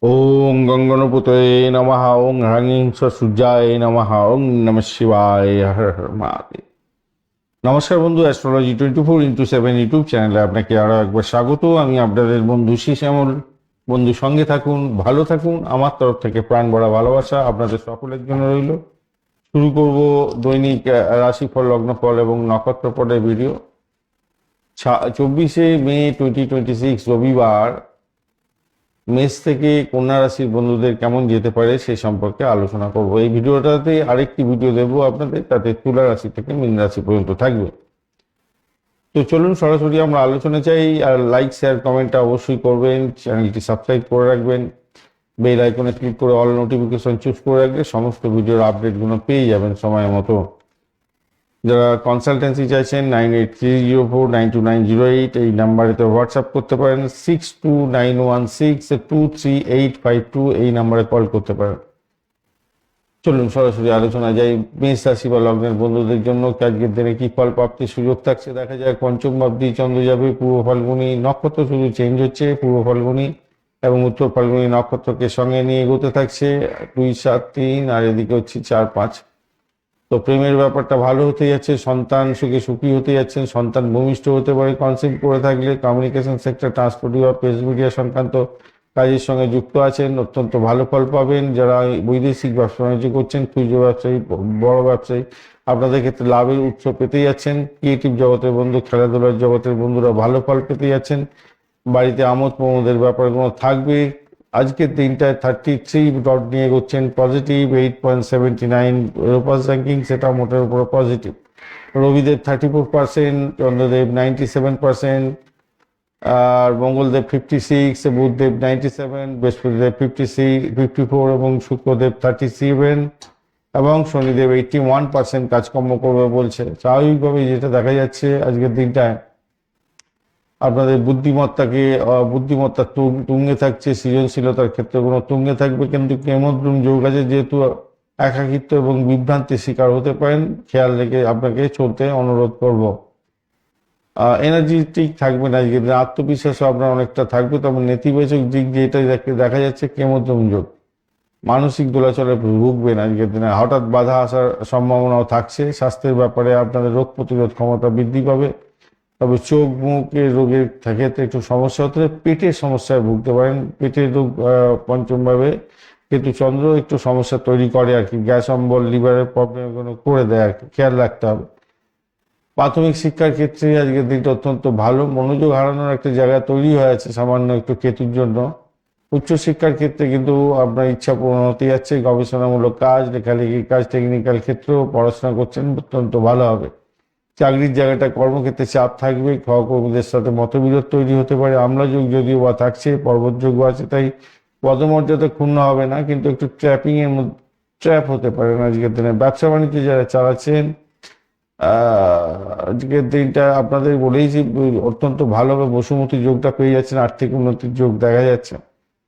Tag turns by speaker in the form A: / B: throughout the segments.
A: ওং গঙ্গনপতয়ে নমঃ ওং হ্রাং সূর্যায় নমঃ ওং নমঃ শিবায় হর হর মহাদেব। নমস্কার বন্ধু, অ্যাস্ট্রোলজি 24x7 ইউটিউব চ্যানেলে আপনাকে আরও একবার স্বাগত। আমি আপনাদের বন্ধু শ্যামল। বন্ধু সঙ্গে থাকুন, ভালো থাকুন। আমার তরফ থেকে প্রাণ ভরা ভালোবাসা আপনাদের সকলের জন্য রইল। শুরু করব দৈনিক রাশিফল, লগ্নফল এবং নক্ষত্রফলের ভিডিও। 24শে মে 2026 রবিবার মেষ থেকে কন্যা রাশির বন্ধুদের কেমন যেতে পারে সে সম্পর্কে আলোচনা করব। এই ভিডিওটাতে আরেকটি ভিডিও দেবো আপনাদের, তাতে তুলা রাশি থেকে মীন রাশি পর্যন্ত থাকবে। তো চলুন সরাসরি আমরা আলোচনা চাই। আর লাইক শেয়ার কমেন্টটা অবশ্যই করবেন, চ্যানেলটি সাবস্ক্রাইব করে রাখবেন, বেল আইকনে ক্লিক করে অল নোটিফিকেশন চুজ করে রাখলে সমস্ত ভিডিওর আপডেটগুলো পেয়ে যাবেন সময় মতো। যারা কনসালটেন্সি চাইছেন 9830492908 এই নাম্বারেতে হোয়াটসঅ্যাপ করতে পারেন। 6291623852 এই নাম্বারে কল করতে পারেন। চলুন সরাসরি আলোচনা যাই। মেষ রাশি বা লগ্নের বন্ধুদের জন্য আজকের দিনে কি ফল প্রাপ্তির সুযোগ থাকছে দেখা যায়। পঞ্চম ভাবদি চন্দ্র যাবে পূর্ব ফাল্গুনি নক্ষত্র, শুধু চেঞ্জ হচ্ছে। পূর্ব ফাল্গুনি এবং উত্তর ফাল্গুনি নক্ষত্রকে সঙ্গে নিয়ে এগোতে থাকছে 2, 7, 3 আর এদিকে হচ্ছে 4, 5। তো প্রেমের ব্যাপারটা ভালো হতে যাচ্ছে, সন্তান সুখে সুখী হতে যাচ্ছেন, সন্তান ভূমিষ্ঠ হতে পারে কনসেপ্ট করে থাকলে। কমিউনিকেশন সেক্টর, ট্রান্সপোর্ট বা প্রেস মিডিয়া সংক্রান্ত কাজের সঙ্গে যুক্ত আছেন, অত্যন্ত ভালো ফল পাবেন। যারা বৈদেশিক ব্যবসা বাণিজ্য করছেন, খুচরো ব্যবসায়ী, বড় ব্যবসায়ী, আপনাদের ক্ষেত্রে লাভের উৎস পেতে যাচ্ছেন। ক্রিয়েটিভ জগতের বন্ধু, খেলাধুলার জগতের বন্ধুরা ভালো ফল পেতে যাচ্ছেন। বাড়িতে আমোদ প্রমোদের ব্যাপারগুলো থাকবে। আজকের দিনটায় 33 ডট নিয়ে এগোচ্ছেন, পজিটিভ 8.79। রোপাস র্যাঙ্কিং সেটা মোটের উপরে পজিটিভ। রবিদেব 34%, চন্দ্রদেব 97%, আর মঙ্গলদেব 56, বুধদেব 97, বৃহস্পতিদেব 54 এবং শুক্রদেব 37 এবং শনিদেব 81% কাজকর্ম করবে বলছে। স্বাভাবিকভাবে যেটা দেখা যাচ্ছে আজকের দিনটায় আপনাদের বুদ্ধিমত্তা তুঙ্গে থাকছে, সৃজনশীলতার ক্ষেত্রে কোনো তুঙ্গে থাকবে। কিন্তু কেমদ্রুম যোগ আছে, যেহেতু একাকিত্ব এবং বিভ্রান্তির শিকার হতে পারেন, খেয়াল রেখে আপনাকে চলতে অনুরোধ করব। এনার্জি ঠিক থাকবে না আজকে, আত্মবিশ্বাসও আপনার অনেকটা থাকবে। তবে নেতিবাচক দিক যেটা দেখা যাচ্ছে কেমদ্রুম যোগ, মানসিক দোলাচলে ভুগবেন আজকের দিনে। হঠাৎ বাধা আসার সম্ভাবনাও থাকছে। স্বাস্থ্যের ব্যাপারে আপনাদের রোগ প্রতিরোধ ক্ষমতা বৃদ্ধি পাবে। তবে চোখ মুখের রোগের ক্ষেত্রে একটু সমস্যা হতে পারে, পেটের সমস্যায় ভুগতে পারেন। পেটের রোগ পঞ্চমভাবে কিন্তু চন্দ্র একটু সমস্যা তৈরি করে আর কি, গ্যাস অম্বল, লিভারের প্রবলেম এগুলো করে দেয় আর কি, খেয়াল রাখতে হবে। প্রাথমিক শিক্ষার ক্ষেত্রে আজকের দিনটা অত্যন্ত ভালো, মনোযোগ হারানোর একটা জায়গা তৈরি হয়ে আছে সামান্য একটু কেতুর জন্য। উচ্চশিক্ষার ক্ষেত্রে কিন্তু আপনার ইচ্ছা পূরণ হতে যাচ্ছে। গবেষণামূলক কাজ, লেখালেখির কাজ, টেকনিক্যাল ক্ষেত্রেও পড়াশোনা করছেন, অত্যন্ত ভালো হবে। চাকরির জায়গাটা, কর্মক্ষেত্রে চাপ থাকবে, সহকর্মীদের সাথে মতবিরোধ তৈরি হতে পারে। আমলাযোগ যদিও বা থাকছে, পর্বতযোগ আছে, তাই পদমর্যাদা ক্ষুণ্ণ হবে না, কিন্তু একটু ট্র্যাপ হতে পারেন আজকের দিনে। ব্যবসা বাণিজ্য যারা চালাচ্ছেন আজকের দিনটা আপনাদের বলেইছি অত্যন্ত ভালোভাবে বসুমতী যোগটা পেয়ে যাচ্ছেন, আর্থিক উন্নতির যোগ দেখা যাচ্ছে।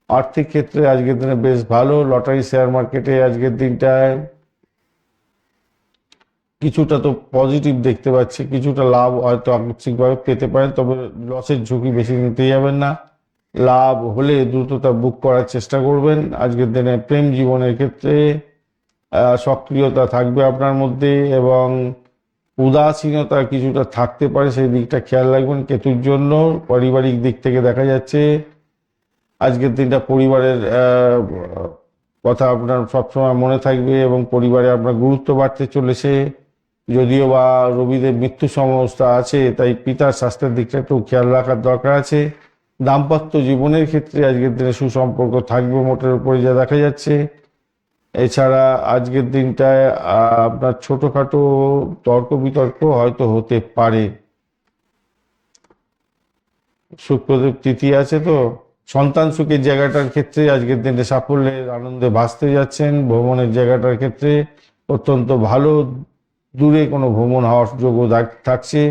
A: আর্থিক ক্ষেত্রে আজকের দিনে বেশ ভালো। লটারি, শেয়ার মার্কেটে আজকের দিনটায় কিছুটা তো পজিটিভ দেখতে পাচ্ছি, কিছুটা লাভ হয়তো আকস্মিকভাবে পেতে পারেন, তবে লসের ঝুঁকি বেশি নিতে যাবেন না। লাভ হলে দ্রুততা বুক করার চেষ্টা করবেন। আজকের দিনে প্রেম জীবনের ক্ষেত্রে সক্রিয়তা থাকবে আপনার মধ্যে এবং উদাসীনতা কিছুটা থাকতে পারে, সেই দিকটা খেয়াল রাখবেন কেতুর জন্য। পারিবারিক দিক থেকে দেখা যাচ্ছে আজকের দিনটা পরিবারের কথা আপনার সবসময় মনে থাকবে এবং পরিবারে আপনার গুরুত্ব বাড়তে চলেছে। যদিও বা রবিদের মৃত্যু সমস্যা আছে, তাই পিতার স্বাস্থ্যের দিকটা একটু খেয়াল রাখার দরকার আছে। দাম্পত্য জীবনের ক্ষেত্রে আজকের দিনে সুসম্পর্ক থাকবে মোটের উপরে যা দেখা যাচ্ছে। এছাড়া আজকের দিনটায় আপনার ছোটখাটো তর্ক বিতর্ক হয়তো হতে পারে। শুক্রদেব তিথি আছে, তো সন্তান সুখের জায়গাটার ক্ষেত্রে আজকের দিনে সাফল্যের আনন্দে ভাসতে যাচ্ছেন। ভ্রমণের জায়গাটার ক্ষেত্রে অত্যন্ত ভালো, দূরে কোনো ভ্রমণ হওয়ার যোগও থাকছে।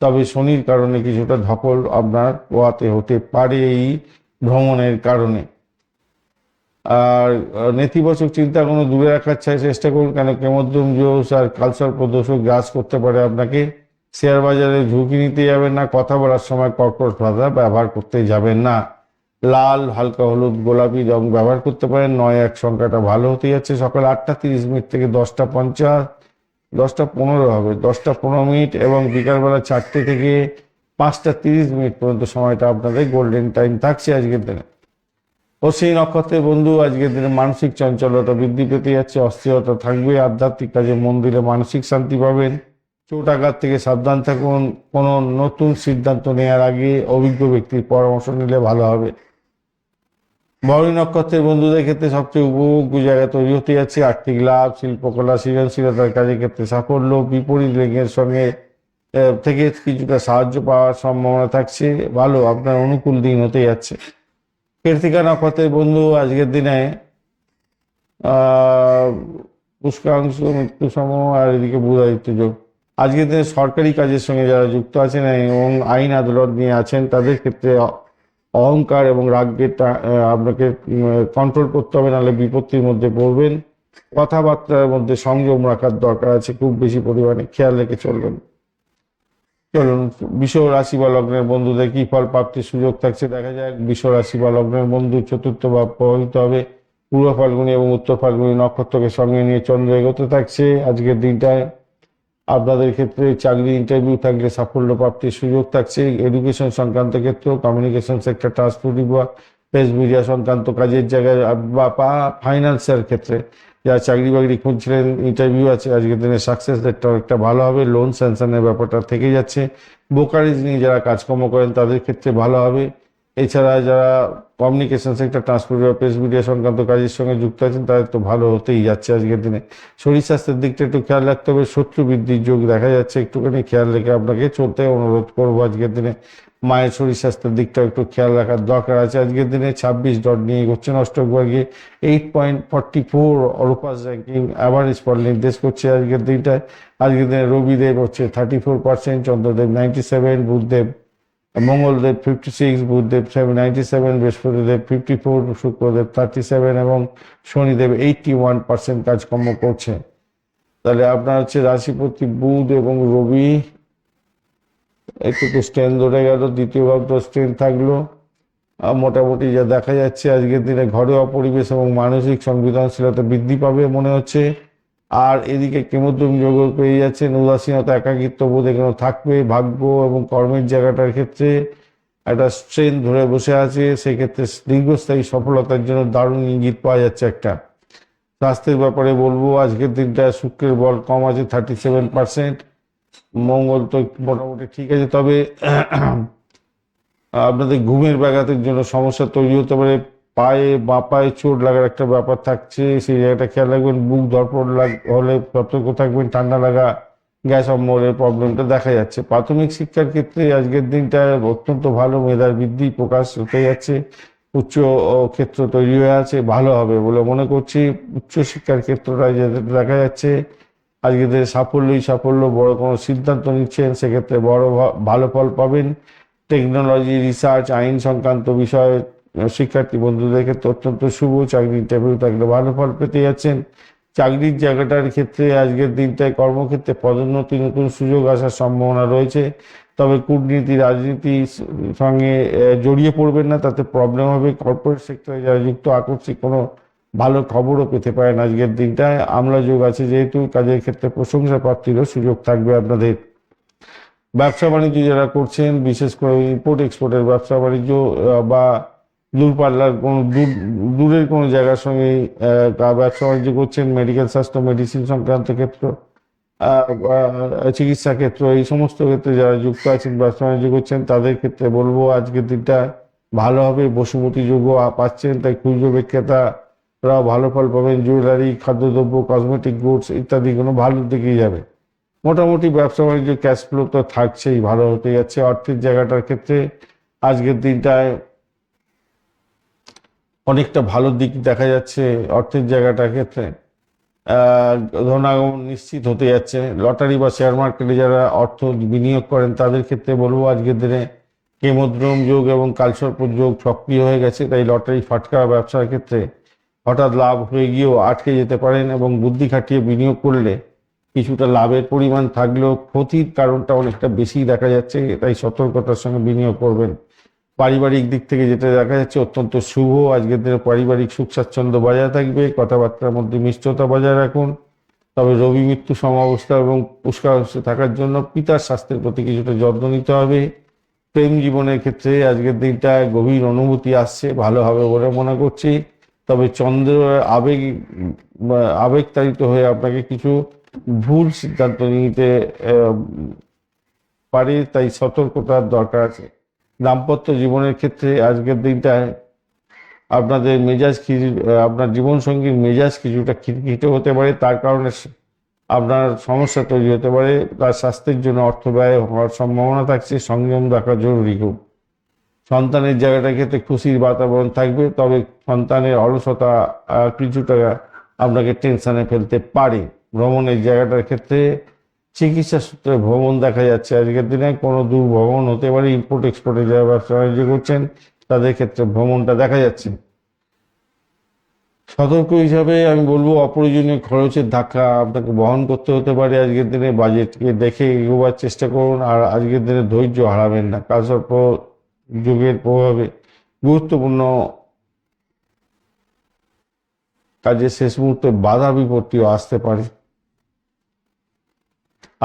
A: তবে শনির কারণে কিছুটা ধকল আপনার পোহাতে হতে পারে এই ভ্রমণের কারণে। আর নেতিবাচক চিন্তা কোনো দূরে রাখার চেষ্টা করুন, কেন কেমদ্রুম জোশ আর কালসর্প দোষও গ্রাস করতে পারে আপনাকে। শেয়ার বাজারে ঝুঁকি নিতে যাবেন না, কথা বলার সময় কর্কট ভাষা ব্যবহার করতে যাবেন না। লাল, হালকা হলুদ, গোলাপি রং ব্যবহার করতে পারেন। 9-1 সংখ্যাটা ভালো হতে যাচ্ছে। সকাল 8:30 থেকে 10:50, 10:15 হবে, 10:15 এবং বিকালবেলা 4টে থেকে 5:30 পর্যন্ত সময়টা আপনাদের গোল্ডেন টাইম থাকছে আজকের দিনে। অশ্বিনী নক্ষত্রের বন্ধু, আজকের দিনে মানসিক চঞ্চলতা বৃদ্ধি পেতে যাচ্ছে, অস্থিরতা থাকবে, আধ্যাত্মিক কাজে মন দিলে মানসিক শান্তি পাবেন। চোট আঘাত থেকে সাবধান থাকুন। কোনো নতুন সিদ্ধান্ত নেওয়ার আগে অভিজ্ঞ ব্যক্তির পরামর্শ নিলে ভালো হবে। ভরণী নক্ষত্রের বন্ধুদের ক্ষেত্রে সবচেয়ে উপভোগ্য জায়গা তৈরি হতে যাচ্ছে। আর্থিক লাভ, শিল্পকলা, সৃজনশীলতার কাজের ক্ষেত্রে সাফল্য, বিপরীত লিঙ্গের সঙ্গে থেকে কিছুটা সাহায্য পাওয়ার সম্ভাবনা থাকছে। ভালো, আপনার অনুকূল দিন হতে যাচ্ছে। কৃত্তিকা নক্ষত্রের বন্ধু, আজকের দিনে পুষ্করাংশ, মৃত্যু সম আর এদিকে বুধাদিত্য যোগ। আজকের দিনে সরকারি কাজের সঙ্গে যারা যুক্ত আছেন এবং আইন আদালত নিয়ে আছেন তাদের ক্ষেত্রে অহংকার এবং রাগকে আপনাকে কন্ট্রোল করতে হবে, নাহলে বিপত্তির মধ্যে পড়বেন। কথাবার্তার মধ্যে সংযম রাখার দরকার আছে, খুব বেশি পরিমাণে খেয়াল রেখে চলবেন। চলুন বৃষ রাশি বা লগ্নের বন্ধুদের কি ফল প্রাপ্তির সুযোগ থাকছে দেখা যাক। বৃষ রাশি বা লগ্নের বন্ধু চতুর্থ ভাব প্রভাবিত হবে। পূর্ব ফাল্গুনী এবং উত্তর ফাল্গুনী নক্ষত্রকে সঙ্গে নিয়ে চন্দ্র এগোতে থাকছে। আজকের দিনটায় আপনাদের ক্ষেত্রে চাকরি ইন্টারভিউ থাকলে সাফল্য প্রাপ্তির সুযোগ থাকছে। এডুকেশন সংক্রান্ত ক্ষেত্র, কমিউনিকেশন সেক্টর, ট্রান্সপোর্ট বা প্রেস মিডিয়া সংক্রান্ত কাজের জায়গায় বা ফাইন্যান্সিয়াল ক্ষেত্রে যারা চাকরি বাকরি খুঁজছিলেন, ইন্টারভিউ আছে, আজকের দিনে সাকসেস রেটটা অনেকটা ভালো হবে। লোন স্যাংশনের ব্যাপারটা থেকে যাচ্ছে। ব্রোকারেজ নিয়ে যারা কাজকর্ম করেন তাদের ক্ষেত্রে ভালো হবে। এছাড়া যারা কমিউনিকেশন সেক্টর, ট্রান্সপোর্ট বা প্রেস মিডিয়া সংক্রান্ত কাজের সঙ্গে যুক্ত আছেন তাদের তো ভালো হতেই যাচ্ছে আজকের দিনে। শরীর স্বাস্থ্যের দিকটা একটু খেয়াল রাখতে হবে, শত্রু বৃদ্ধির যোগ দেখা যাচ্ছে, একটুখানি খেয়াল রেখে আপনাকে চলতে অনুরোধ করবো আজকের দিনে। মায়ের শরীর স্বাস্থ্যের দিকটা একটু খেয়াল রাখার দরকার আছে। আজকের দিনে 26 ডট নিয়ে এগোচ্ছেন অষ্টক বর্গে। 8.44 অরুপাস র্যাঙ্কিং অ্যাভারেজ ফল নির্দেশ করছে আজকের দিনটায়। আজকের দিনে রবিদেব হচ্ছে 34%, চন্দ্রদেব 97, বুধদেব মঙ্গলদেব 56, বুধদেব 97, বৃহস্পতিদেব 54, শুক্রদেব 37 এবং শনিদেব 81% কাজকর্ম করছে। তাহলে আপনার হচ্ছে রাশিপতি বুধ এবং রবি একটু স্ট্রেন ধরে গেল, দ্বিতীয় ভাবটা স্ট্রেন থাকলো। মোটামুটি যা দেখা যাচ্ছে আজকের দিনে ঘরোয়া পরিবেশ এবং মানসিক সংবেদনশীলতা বৃদ্ধি পাবে মনে হচ্ছে। আর এদিকে কেমোদ্রম যোগ পেয়ে যাচ্ছেন। উদাসীনতা, একাকিত্ব বোধ এগুলো থাকবে। ভাগ্য এবং কর্মের জায়গাটার ক্ষেত্রে একটা স্ট্রেন ধরে বসে আছে, সেক্ষেত্রে দীর্ঘস্থায়ী সফলতার জন্য দারুণ ইঙ্গিত পাওয়া যাচ্ছে একটা। স্বাস্থ্যের ব্যাপারে বলবো আজকের দিনটা শুক্রের বল কম আছে 37%, মঙ্গল তো মোটামুটি ঠিক আছে, তবে আপনাদের ঘুমের ব্যাঘাতের জন্য সমস্যা তৈরি হতে পারে। পায়ে বা পায়ে চোট লাগার একটা ব্যাপার থাকছে, সেই জায়গাটা খেয়াল রাখবেন। বুক ধরপড় হলে সতর্ক থাকবেন। ঠান্ডা লাগা, গ্যাস অম্বলের প্রবলেমটা দেখা যাচ্ছে। প্রাথমিক শিক্ষার ক্ষেত্রে আজকের দিনটা অত্যন্ত ভালো, মেধার বৃদ্ধি প্রকাশ হতে যাচ্ছে। উচ্চ ক্ষেত্র তৈরি হয়ে আছে, ভালো হবে বলে মনে করছি। উচ্চ শিক্ষার ক্ষেত্রটা দেখা যাচ্ছে আজকের দিনে সাফল্যই সাফল্য। বড় কোনো সিদ্ধান্ত নিচ্ছেন সেক্ষেত্রে বড় ভালো ফল পাবেন। টেকনোলজি, রিসার্চ, আইন সংক্রান্ত বিষয়ে শিক্ষার্থী বন্ধুদের ক্ষেত্রে অত্যন্ত শুভ। চাকরি ইন্টারভিউ থাকলে ভালো ফল পেতে যাচ্ছেন। চাকরির জায়গাটার ক্ষেত্রে আজকের দিনটায় কর্মক্ষেত্রে পদোন্নতি, নতুন সুযোগ আসার সম্ভাবনা রয়েছে। তবে কূটনীতি, রাজনীতির সঙ্গে জড়িয়ে পড়বেন না, তাতে প্রবলেম হবে। কর্পোরেট সেক্টরে যারা যুক্ত আকস্মিক কোনো ভালো খবরও পেতে পারেন আজকের দিনটায়। আমলা যোগ আছে যেহেতু, কাজের ক্ষেত্রে প্রশংসা প্রাপ্তিরও সুযোগ থাকবে আপনাদের। ব্যবসা বাণিজ্য যারা করছেন, বিশেষ করে ইম্পোর্ট এক্সপোর্টের ব্যবসা বাণিজ্য বা দূরপাল্লার কোনো দূরের কোনো জায়গার সঙ্গে ব্যবসা বাণিজ্য করছেন, মেডিকেল স্বাস্থ্য, মেডিসিন সংক্রান্ত ক্ষেত্র, চিকিৎসা ক্ষেত্র, এই সমস্ত ক্ষেত্রে যারা যুক্ত আছেন, ব্যবসা বাণিজ্য করছেন, তাদের ক্ষেত্রে বলবো আজকের দিনটা ভালো হবে। বসুমতী যোগও পাচ্ছেন, তাই খুচরো বিক্রেতারাও ভালো ফল পাবেন। জুয়েলারি, খাদ্যদ্রব্য, কসমেটিক গুডস ইত্যাদিগুলো ভালো দিকেই যাবে। মোটামুটি ব্যবসা বাণিজ্য ক্যাশ ফ্লো তো থাকছেই, ভালো হতে যাচ্ছে। অর্থের জায়গাটার ক্ষেত্রে আজকের দিনটায় অনেকটা ভালো দিক দেখা যাচ্ছে। অর্থের জায়গাটার ক্ষেত্রে ধনাগমন নিশ্চিত হতে যাচ্ছে। লটারি বা শেয়ার মার্কেটে যারা অর্থ বিনিয়োগ করেন তাদের ক্ষেত্রে বলবো আজকের দিনে কেমোদ্রম যোগ এবং কালসর্প যোগ সক্রিয় হয়ে গেছে, তাই লটারি ফাটকা ব্যবসার ক্ষেত্রে হঠাৎ লাভ হয়ে গিয়েও আটকে যেতে পারেন এবং বুদ্ধি খাটিয়ে বিনিয়োগ করলে কিছুটা লাভের পরিমাণ থাকলেও ক্ষতির কারণটা অনেকটা বেশি দেখা যাচ্ছে, তাই সতর্কতার সঙ্গে বিনিয়োগ করবেন। পারিবারিক দিক থেকে যেটা দেখা যাচ্ছে অত্যন্ত শুভ। আজকের দিনে পারিবারিক সুখ স্বাচ্ছন্দ্য বজায় থাকবে, কথাবার্তার মধ্যে মিষ্টতা বজায় রাখুন। তবে রবি মৃত্যু সমাবস্থা এবং পুষ্করাংশে থাকার জন্য পিতার স্বাস্থ্যের প্রতি কিছুটা যত্ন নিতে হবে। প্রেম জীবনের ক্ষেত্রে আজকের দিনটা গভীর অনুভূতি আসছে, ভালো হবে বলে মনে করছি। তবে চন্দ্র আবেগতাড়িত হয়ে আপনাকে কিছু ভুল সিদ্ধান্ত নিতে পারে, তাই সতর্কতার দরকার আছে। দাম্পত্য জীবনের ক্ষেত্রে আজকের দিনটায় আপনাদের আপনার জীবনসঙ্গীর মেজাজ কিছুটা খিটখিটে হতে পারে, তার কারণে আপনার সমস্যা তৈরি হতে পারে। তার স্বাস্থ্যের জন্য অর্থ ব্যয় হওয়ার সম্ভাবনা থাকছে, সংযম রাখা জরুরি খুব। সন্তানের জায়গাটার ক্ষেত্রে খুশির বাতাবরণ থাকবে, তবে সন্তানের অলসতা কিছুটা আপনাকে টেনশনে ফেলতে পারে। ভ্রমণের জায়গাটার ক্ষেত্রে চিকিৎসা সূত্রে ভ্রমণ দেখা যাচ্ছে আজকের দিনে, কোনো দূর ভ্রমণ হতে পারে। ইম্পোর্ট এক্সপোর্টে যারা ব্যবসা বাণিজ্য করছেন তাদের ক্ষেত্রে ভ্রমণটা দেখা যাচ্ছে। সতর্ক হিসাবে আমি বলবো অপ্রয়োজনীয় খরচের ধাক্কা আপনাকে বহন করতে হতে পারে। আজকের দিনে বাজেটকে দেখে এগোবার চেষ্টা করুন, আর আজকের দিনে ধৈর্য হারাবেন না। কালসর্প যুগের প্রভাবে গুরুত্বপূর্ণ কাজে শেষ মুহূর্তে বাধা বিপত্তিও আসতে পারে।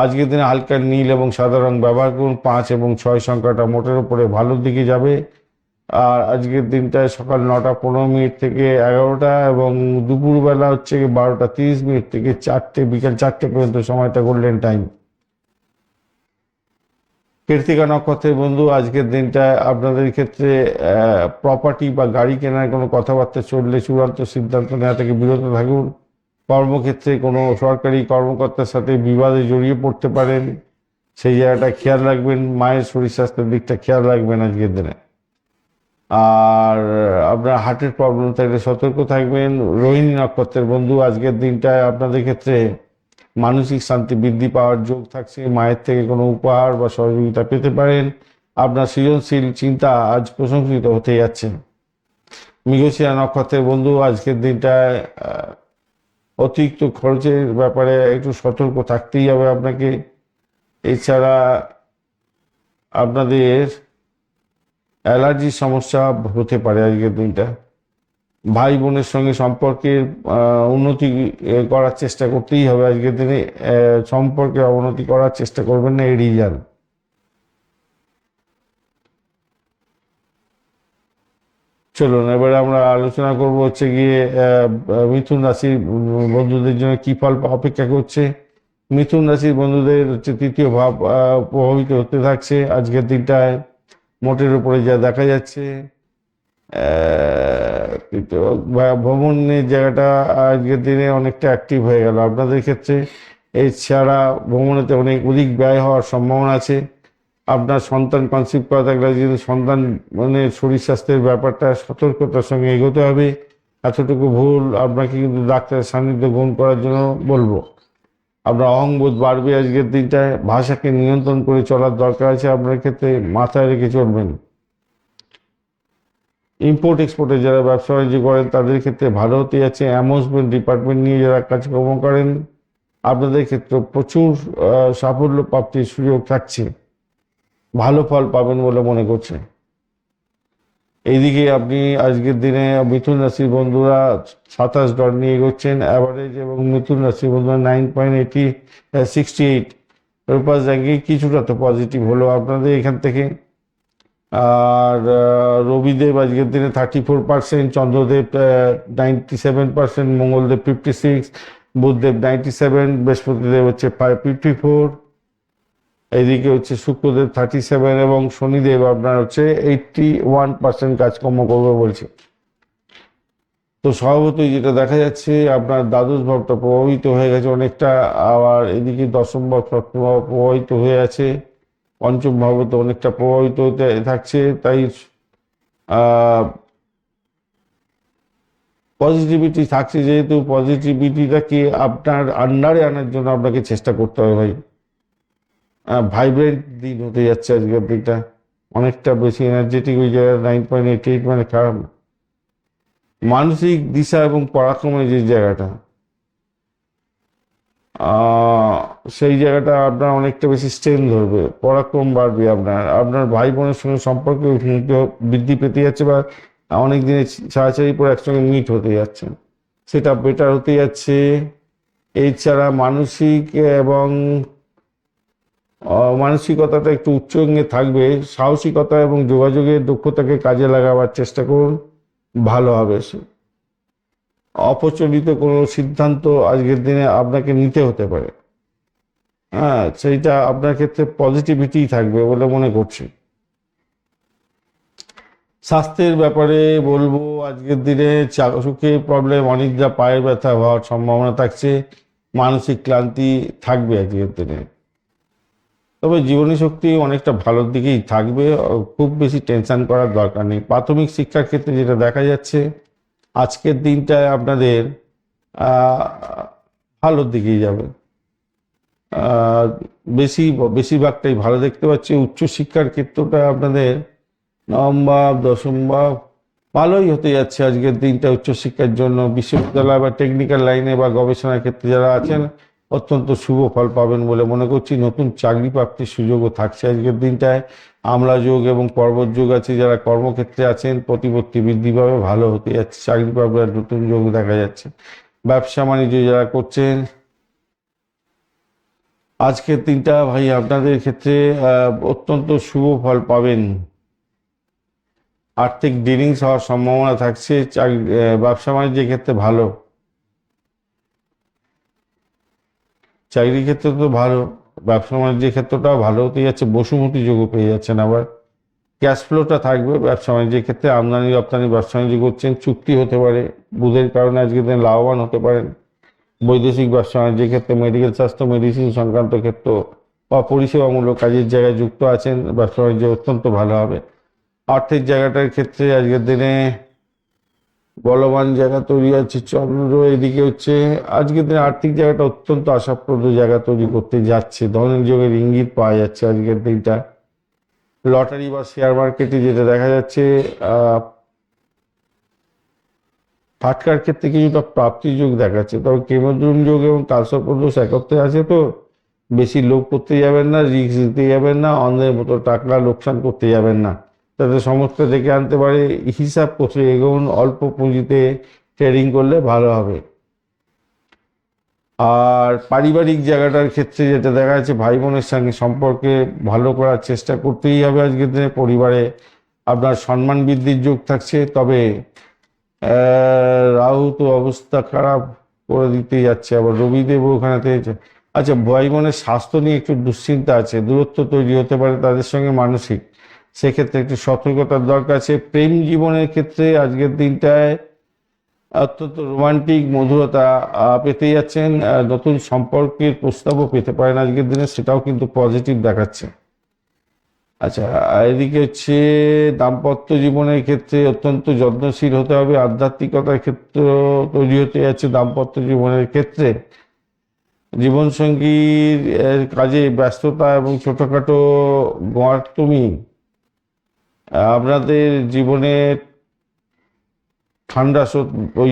A: আজকের দিনে হালকা নীল এবং সাদা রং ব্যবহার করুন। 5 এবং 6 সংখ্যাটা মোটের উপরে ভালোর দিকে যাবে। আর আজকের দিনটায় সকাল 9:15 থেকে 11টা এবং দুপুরবেলা হচ্ছে 12:30 থেকে বিকাল 4টে পর্যন্ত সময়টা গোল্ডেন টাইম। কৃত্তিকা নক্ষত্রের বন্ধু, আজকের দিনটায় আপনাদের ক্ষেত্রে প্রপার্টি বা গাড়ি কেনার কোনো কথাবার্তা চললে চূড়ান্ত সিদ্ধান্ত নেওয়া থেকে বিরত থাকুন। কর্মক্ষেত্রে কোনো সরকারি কর্মকর্তার সাথে বিবাদে জড়িয়ে পড়তে পারেন, সেই জায়গাটা খেয়াল রাখবেন। মায়ের শরীর স্বাস্থ্যের দিকটা খেয়াল রাখবেন আজকের দিনে। আর আপনার হার্টের প্রবলেম থাকলে সতর্ক থাকবেন। রোহিণী নক্ষত্রের বন্ধু, আজকের দিনটায় আপনাদের ক্ষেত্রে মানসিক শান্তি বৃদ্ধি পাওয়ার যোগ থাকছে। মায়ের থেকে কোনো উপহার বা সহযোগিতা পেতে পারেন। আপনার সৃজনশীল চিন্তা আজ প্রশংসিত হতে যাচ্ছে। মৃগশিরা নক্ষত্রের বন্ধু, আজকের দিনটায় অতিরিক্ত খরচের ব্যাপারে একটু সতর্ক থাকতেই হবে আপনাকে। এছাড়া আপনাদের অ্যালার্জির সমস্যা হতে পারে আজকের দিনটা। ভাই বোনের সঙ্গে সম্পর্কের উন্নতি করার চেষ্টা করতেই হবে আজকের দিনে। সম্পর্কের অবনতি করার চেষ্টা করবেন না, এড়িয়ে যান। চলুন এবারে আমরা আলোচনা করব হচ্ছে গিয়ে মিথুন রাশির বন্ধুদের জন্য কি ফল অপেক্ষা করছে। মিথুন রাশির বন্ধুদের হচ্ছে তৃতীয় ভাব প্রভাবিত হতে থাকছে আজকের দিনটায়, মোটের উপরে যা দেখা যাচ্ছে। ভ্রমণের জায়গাটা আজকের দিনে অনেকটা অ্যাক্টিভ হয়ে গেল আপনাদের ক্ষেত্রে। এছাড়া ভ্রমণেতে অধিক ব্যয় হওয়ার সম্ভাবনা আছে। আপনার সন্তান কনসিভ করা থাকলে যদি সন্তান শরীর স্বাস্থ্যের ব্যাপারটা সতর্কতার সঙ্গে এগোতে হবে। এতটুকু ভুল আপনাকে কিন্তু ডাক্তারের সান্নিধ্য গ্রহণ করার জন্য বলবো। আপনার অহংবোধ বাড়বে আজকের দিনটায়। ভাষাকে নিয়ন্ত্রণ করে চলার দরকার আছে আপনার ক্ষেত্রে, মাথায় রেখে চলবেন। ইম্পোর্ট এক্সপোর্টে যারা ব্যবসা বাণিজ্য করেন তাদের ক্ষেত্রে ভালো হতে যাচ্ছে। অ্যামেজমেন্ট ডিপার্টমেন্ট নিয়ে যারা কাজকর্ম করেন আপনাদের ক্ষেত্রে প্রচুর সাফল্য প্রাপ্তির সুযোগ থাকছে, ভালো ফল পাবেন বলে মনে করছে। এইদিকে আপনি আজকের দিনে মিথুন রাশির বন্ধুরা 27 ডট নিয়ে এগোচ্ছেন অ্যাভারেজ, এবং মিথুন রাশির বন্ধুরা 9.68 রূপাস র্যাঙ্কিং কিছুটা তো পজিটিভ হলো আপনাদের এখান থেকে। আর রবিদেব আজকের দিনে 34%, চন্দ্রদেব 97%, মঙ্গলদেব 56, বুধদেব 97, বৃহস্পতিদেব হচ্ছে 54, এইদিকে হচ্ছে শুক্রদেব 37 এবং শনিদেব আপনার হচ্ছে 81% কাজকর্ম করবে বলছে। তো স্বভাবতই যেটা দেখা যাচ্ছে আপনার দ্বাদশ ভাবটা প্রভাবিত হয়ে গেছে অনেকটা, আবার এদিকে দশম ভাব প্রভাবিত হয়ে আছে, পঞ্চম ভাব তো অনেকটা প্রভাবিত হতে থাকছে। তাই পজিটিভিটি থাকছে, যেহেতু পজিটিভিটিটাকে আপনার আন্ডারে আনার জন্য আপনাকে চেষ্টা করতে হবে ভাই। ভাইব্রেন্ট দিন হতে যাচ্ছে আজকের দিনটা, অনেকটা বেশি এনার্জেটিক ওই জায়গায় 9.88 মানে খারাপ। মানসিক দিশা এবং পরাক্রমের যে জায়গাটা আহ, সেই জায়গাটা আপনার অনেকটা বেশি স্ট্রেন ধরবে, পরাক্রম বাড়বে, আপনার আপনার ভাই বোনের সঙ্গে সম্পর্ক বৃদ্ধি পেতে যাচ্ছে, বা অনেক দিনের ছাড়াছাড়ি পর একসঙ্গে মিট হতে যাচ্ছে, সেটা বেটার হতে যাচ্ছে। এছাড়া মানসিক এবং মানসিকতাটা একটু উচ্চঙ্গে থাকবে। সাহসিকতা এবং যোগাযোগের দক্ষতাকে কাজে লাগাবার চেষ্টা করুন, ভালো হবে। অপ্রচলিত কোনো সিদ্ধান্ত আজকের দিনে আপনাকে নিতে হতে পারে, হ্যাঁ, সেইটা আপনার ক্ষেত্রে পজিটিভিটি থাকবে বলে মনে করছি। স্বাস্থ্যের ব্যাপারে বলবো, আজকের দিনে সুখে প্রবলেম, অনিদ্রা, পায়ের ব্যথা হওয়ার সম্ভাবনা থাকছে, মানসিক ক্লান্তি থাকবে আজকের দিনে। তবে জীবনী শক্তি অনেকটা ভালোর দিকেই থাকবে, খুব বেশি টেনশন করার দরকার নেই। প্রাথমিক শিক্ষার ক্ষেত্রে যেটা দেখা যাচ্ছে, আজকের দিনটায় আপনাদের আহ, ভালোর দিকেই যাবে। আহ, বেশিরভাগটাই ভালো দেখতে পাচ্ছি। উচ্চশিক্ষার ক্ষেত্রটা আপনাদের নবম ভাব, দশম ভাব ভালোই হতে যাচ্ছে আজকের দিনটা উচ্চশিক্ষার জন্য। বিশ্ববিদ্যালয় বা টেকনিক্যাল লাইনে বা গবেষণার ক্ষেত্রে যারা আছেন, অত্যন্ত শুভ ফল পাবেন বলে মনে করছি। নতুন চাকরি প্রাপ্তির সুযোগও থাকছে আজকের দিনটায়। আমলা যোগ এবং পর্বত যোগ আছে। যারা কর্মক্ষেত্রে আছেন, প্রতিপত্তি বৃদ্ধি পাবে, ভালো হতে যাচ্ছে, চাকরি পাবার নতুন যোগ দেখা যাচ্ছে। ব্যবসা বাণিজ্য যারা করছেন, আজকের দিনটা ভাই আপনাদের ক্ষেত্রে অত্যন্ত শুভ ফল পাবেন। আর্থিক ডিলিংস হওয়ার সম্ভাবনা থাকছে। ব্যবসা বাণিজ্যের ক্ষেত্রে ভালো, চাকরির ক্ষেত্রে তো ভালো, ব্যবসা বাণিজ্যের ক্ষেত্রটাও ভালো হতে যাচ্ছে। বসুমতী যোগও পেয়ে যাচ্ছেন। আবার ক্যাশ ফ্লোটা থাকবে ব্যবসা বাণিজ্যের ক্ষেত্রে। আমদানি রপ্তানি ব্যবসা বাণিজ্য করছেন, চুক্তি হতে পারে, বুধের কারণে আজকের দিন লাভবান হতে পারেন। বৈদেশিক ব্যবসা বাণিজ্যের ক্ষেত্রে, মেডিকেল স্বাস্থ্য, মেডিসিন সংক্রান্ত ক্ষেত্র বা পরিষেবামূলক কাজের জায়গায় যুক্ত আছেন, ব্যবসা বাণিজ্য অত্যন্ত ভালো হবে। আর্থিক জায়গাটার ক্ষেত্রে আজকের দিনে বলবান জায়গা তৈরি আছে। চন্দ্র এদিকে হচ্ছে, আজকের দিনে আর্থিক জায়গাটা অত্যন্ত আশাপ্রদ জায়গা তৈরি করতে যাচ্ছে। ধনের যোগের ইঙ্গিত পাওয়া যাচ্ছে আজকের দিনটা। লটারি বা শেয়ার মার্কেটে যেটা দেখা যাচ্ছে, ফাটকার ক্ষেত্রে কিছুটা প্রাপ্তি যোগ দেখাচ্ছে। তবে কেমদ্রুম যোগ এবং কালসর্পদোষ একত্রে আছে, তো বেশি লোভ করতে যাবেন না, রিস্ক দিতে যাবেন না, অন্যের মতো টাকা লোকসান করতে যাবেন না, তাতে সমস্যা ডেকে আনতে পারে। হিসাব করতে এগোন, অল্প পুঁজিতে ট্রেডিং করলে ভালো হবে। আর পারিবারিক জায়গাটার ক্ষেত্রে যেটা দেখা যাচ্ছে, ভাই বোনের সঙ্গে সম্পর্কে ভালো করার চেষ্টা করতেই হবে আজকের দিনে। পরিবারে আপনার সম্মান বৃদ্ধির যোগ থাকছে। তবে রাহু তো অবস্থা খারাপ করে দিতে যাচ্ছে, আবার রবিদেব ওখানেতে। আচ্ছা, ভাই বোনের স্বাস্থ্য নিয়ে একটু দুশ্চিন্তা আছে, দূরত্ব তৈরি হতে পারে তাদের সঙ্গে মানসিক, সেক্ষেত্রে একটু সতর্কতার দরকার আছে। প্রেম জীবনের ক্ষেত্রে আজকের দিনটায় অত্যন্ত রোমান্টিক মধুরতা পেতে যাচ্ছেন। নতুন সম্পর্কের প্রস্তাবও পেতে পারেন আজকের দিনে, সেটাও কিন্তু পজিটিভ দেখাচ্ছে। আচ্ছা, এদিকে হচ্ছে দাম্পত্য জীবনের ক্ষেত্রে অত্যন্ত যত্নশীল হতে হবে। আধ্যাত্মিকতার ক্ষেত্র তৈরি হতে যাচ্ছে দাম্পত্য জীবনের ক্ষেত্রে। জীবনসঙ্গীর কাজে ব্যস্ততা এবং ছোটখাটো গোয়ার্তুমি আপনাদের জীবনে ঠান্ডা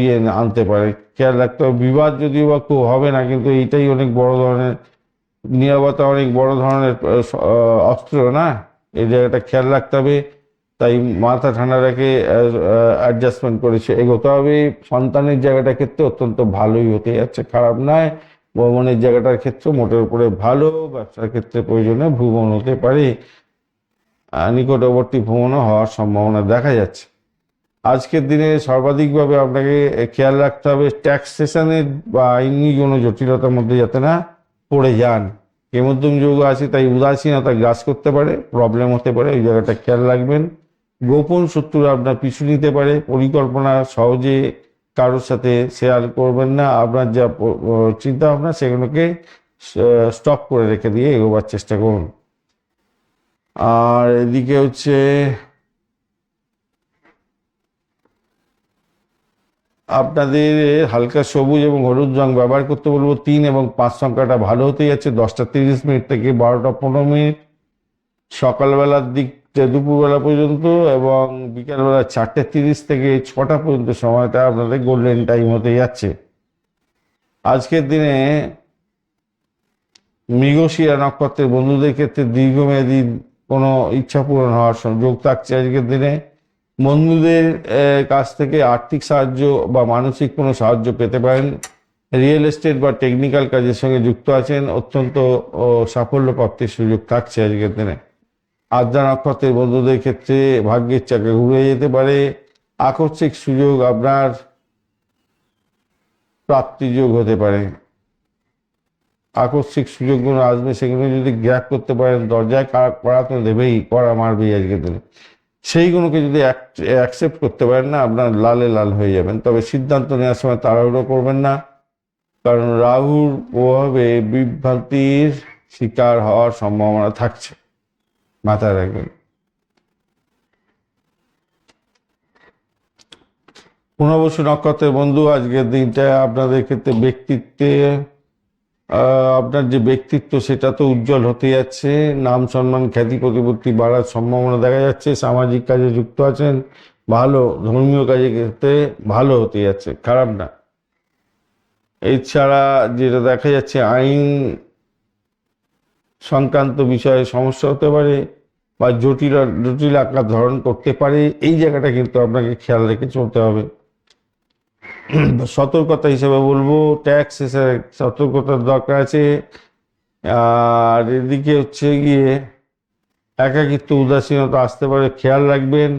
A: ইয়ে আনতে পারে, খেয়াল রাখতে হবে। বিবাদ যদিও বা খুব হবে না, কিন্তু এইটাই অনেক বড় ধরনের, নীরবতা অনেক বড় ধরনের অস্ত্র না, এই জায়গাটা খেয়াল রাখতে হবে। তাই মাথা ঠান্ডা রেখে অ্যাডজাস্টমেন্ট করেছে এগোতে হবে। সন্তানের জায়গাটার ক্ষেত্রে অত্যন্ত ভালোই হতে যাচ্ছে, খারাপ নয়। ভ্রমণের জায়গাটার ক্ষেত্রে মোটের উপরে ভালো। ব্যবসার ক্ষেত্রে প্রয়োজনে ভ্রমণ হতে পারে, নিকটবর্তী ভ্রমণও হওয়ার সম্ভাবনা দেখা যাচ্ছে। আজকের দিনে সর্বাধিকভাবে আপনাকে খেয়াল রাখতে হবে ট্যাক্সেশনের বা আইনি কোনো জটিলতার মধ্যে যাতে না পড়ে যান। কেমধ্যম যোগ আছে, তাই উদাসীনতা গ্রাস করতে পারে, প্রবলেম হতে পারে, ওই জায়গাটা খেয়াল রাখবেন। গোপন শত্রুরা আপনার পিছু নিতে পারে। পরিকল্পনা সহজে কারোর সাথে শেয়ার করবেন না। আপনার যা চিন্তা ভাবনা সেগুলোকে স্টপ করে রেখে দিয়ে এগোবার চেষ্টা করুন। আর এদিকে হচ্ছে আপনাদের হালকা সবুজ এবং হলুদ রং ব্যবহার করতে বলবো। 3 এবং 5 সংখ্যাটা ভালো হতে যাচ্ছে। 10টা 30 মিনিট থেকে 12টা 15 মিনিট সকালবেলার দিক দুপুরবেলা পর্যন্ত, এবং বিকালবেলা 4টে 30 থেকে 6টা পর্যন্ত সময়টা আপনাদের গোল্ডেন টাইম হতে যাচ্ছে। আজকের দিনে মৃগশিরা নক্ষত্রের বন্ধুদের ক্ষেত্রে দীর্ঘমেয়াদী কোনো ইচ্ছা পূরণ হওয়ার যোগ থাকছে আজকের দিনে। বন্ধুদের কাছ থেকে আর্থিক সাহায্য বা মানসিক কোনো সাহায্য পেতে পারেন। রিয়েল এস্টেট বা টেকনিক্যাল কাজের সঙ্গে যুক্ত আছেন, অত্যন্ত সাফল্য প্রাপ্তির সুযোগ থাকছে আজকের দিনে। আদ্রা নক্ষত্রের বন্ধুদের ক্ষেত্রে ভাগ্যের চাকা ঘুরে যেতে পারে। আকস্মিক সুযোগ আপনার প্রাপ্তিযোগ হতে পারে। আকস্মিক সুযোগগুলো আসবে, সেগুলো যদি গ্র্যাব করতে পারেন, দরজায় কড়া তো দেবেই, কড়া মারবেই আজকের দিনে। সেইগুলোকে যদি অ্যাকসেপ্ট করতে পারেন না, আপনার লালে লাল হয়ে যাবেন। তবে সিদ্ধান্ত নেওয়ার সময় তাড়াহুড়ো করবেন না, কারণ রাহুর প্রভাবে বিভ্রান্তির শিকার হওয়ার সম্ভাবনা থাকছে, মাথায় রাখবেন। পুনর্বসু নক্ষত্রের বন্ধু, আজকের দিনটা আপনাদের ক্ষেত্রে আপনার যে ব্যক্তিত্ব সেটা তো উজ্জ্বল হতে যাচ্ছে। নাম সম্মান খ্যাতি প্রতিপত্তি বাড়ার সম্ভাবনা দেখা যাচ্ছে। সামাজিক কাজে যুক্ত আছেন, ভালো। ধর্মীয় কাজে ক্ষেত্রে ভালো হতে যাচ্ছে, খারাপ না। এছাড়া যেটা দেখা যাচ্ছে, আইন সংক্রান্ত বিষয়ে সমস্যা হতে পারে বা জটিল আকার ধারণ করতে পারে। এই জায়গাটা কিন্তু আপনাকে খেয়াল রেখে চলতে হবে। সতর্কতা হিসেবে বলবো, ট্যাক্স হিসেবে সতর্কতার দরকার আছে। আর এদিকে হচ্ছে গিয়ে একাকিত্ব উদাসীনতা আসতে পারে, খেয়াল রাখবেন।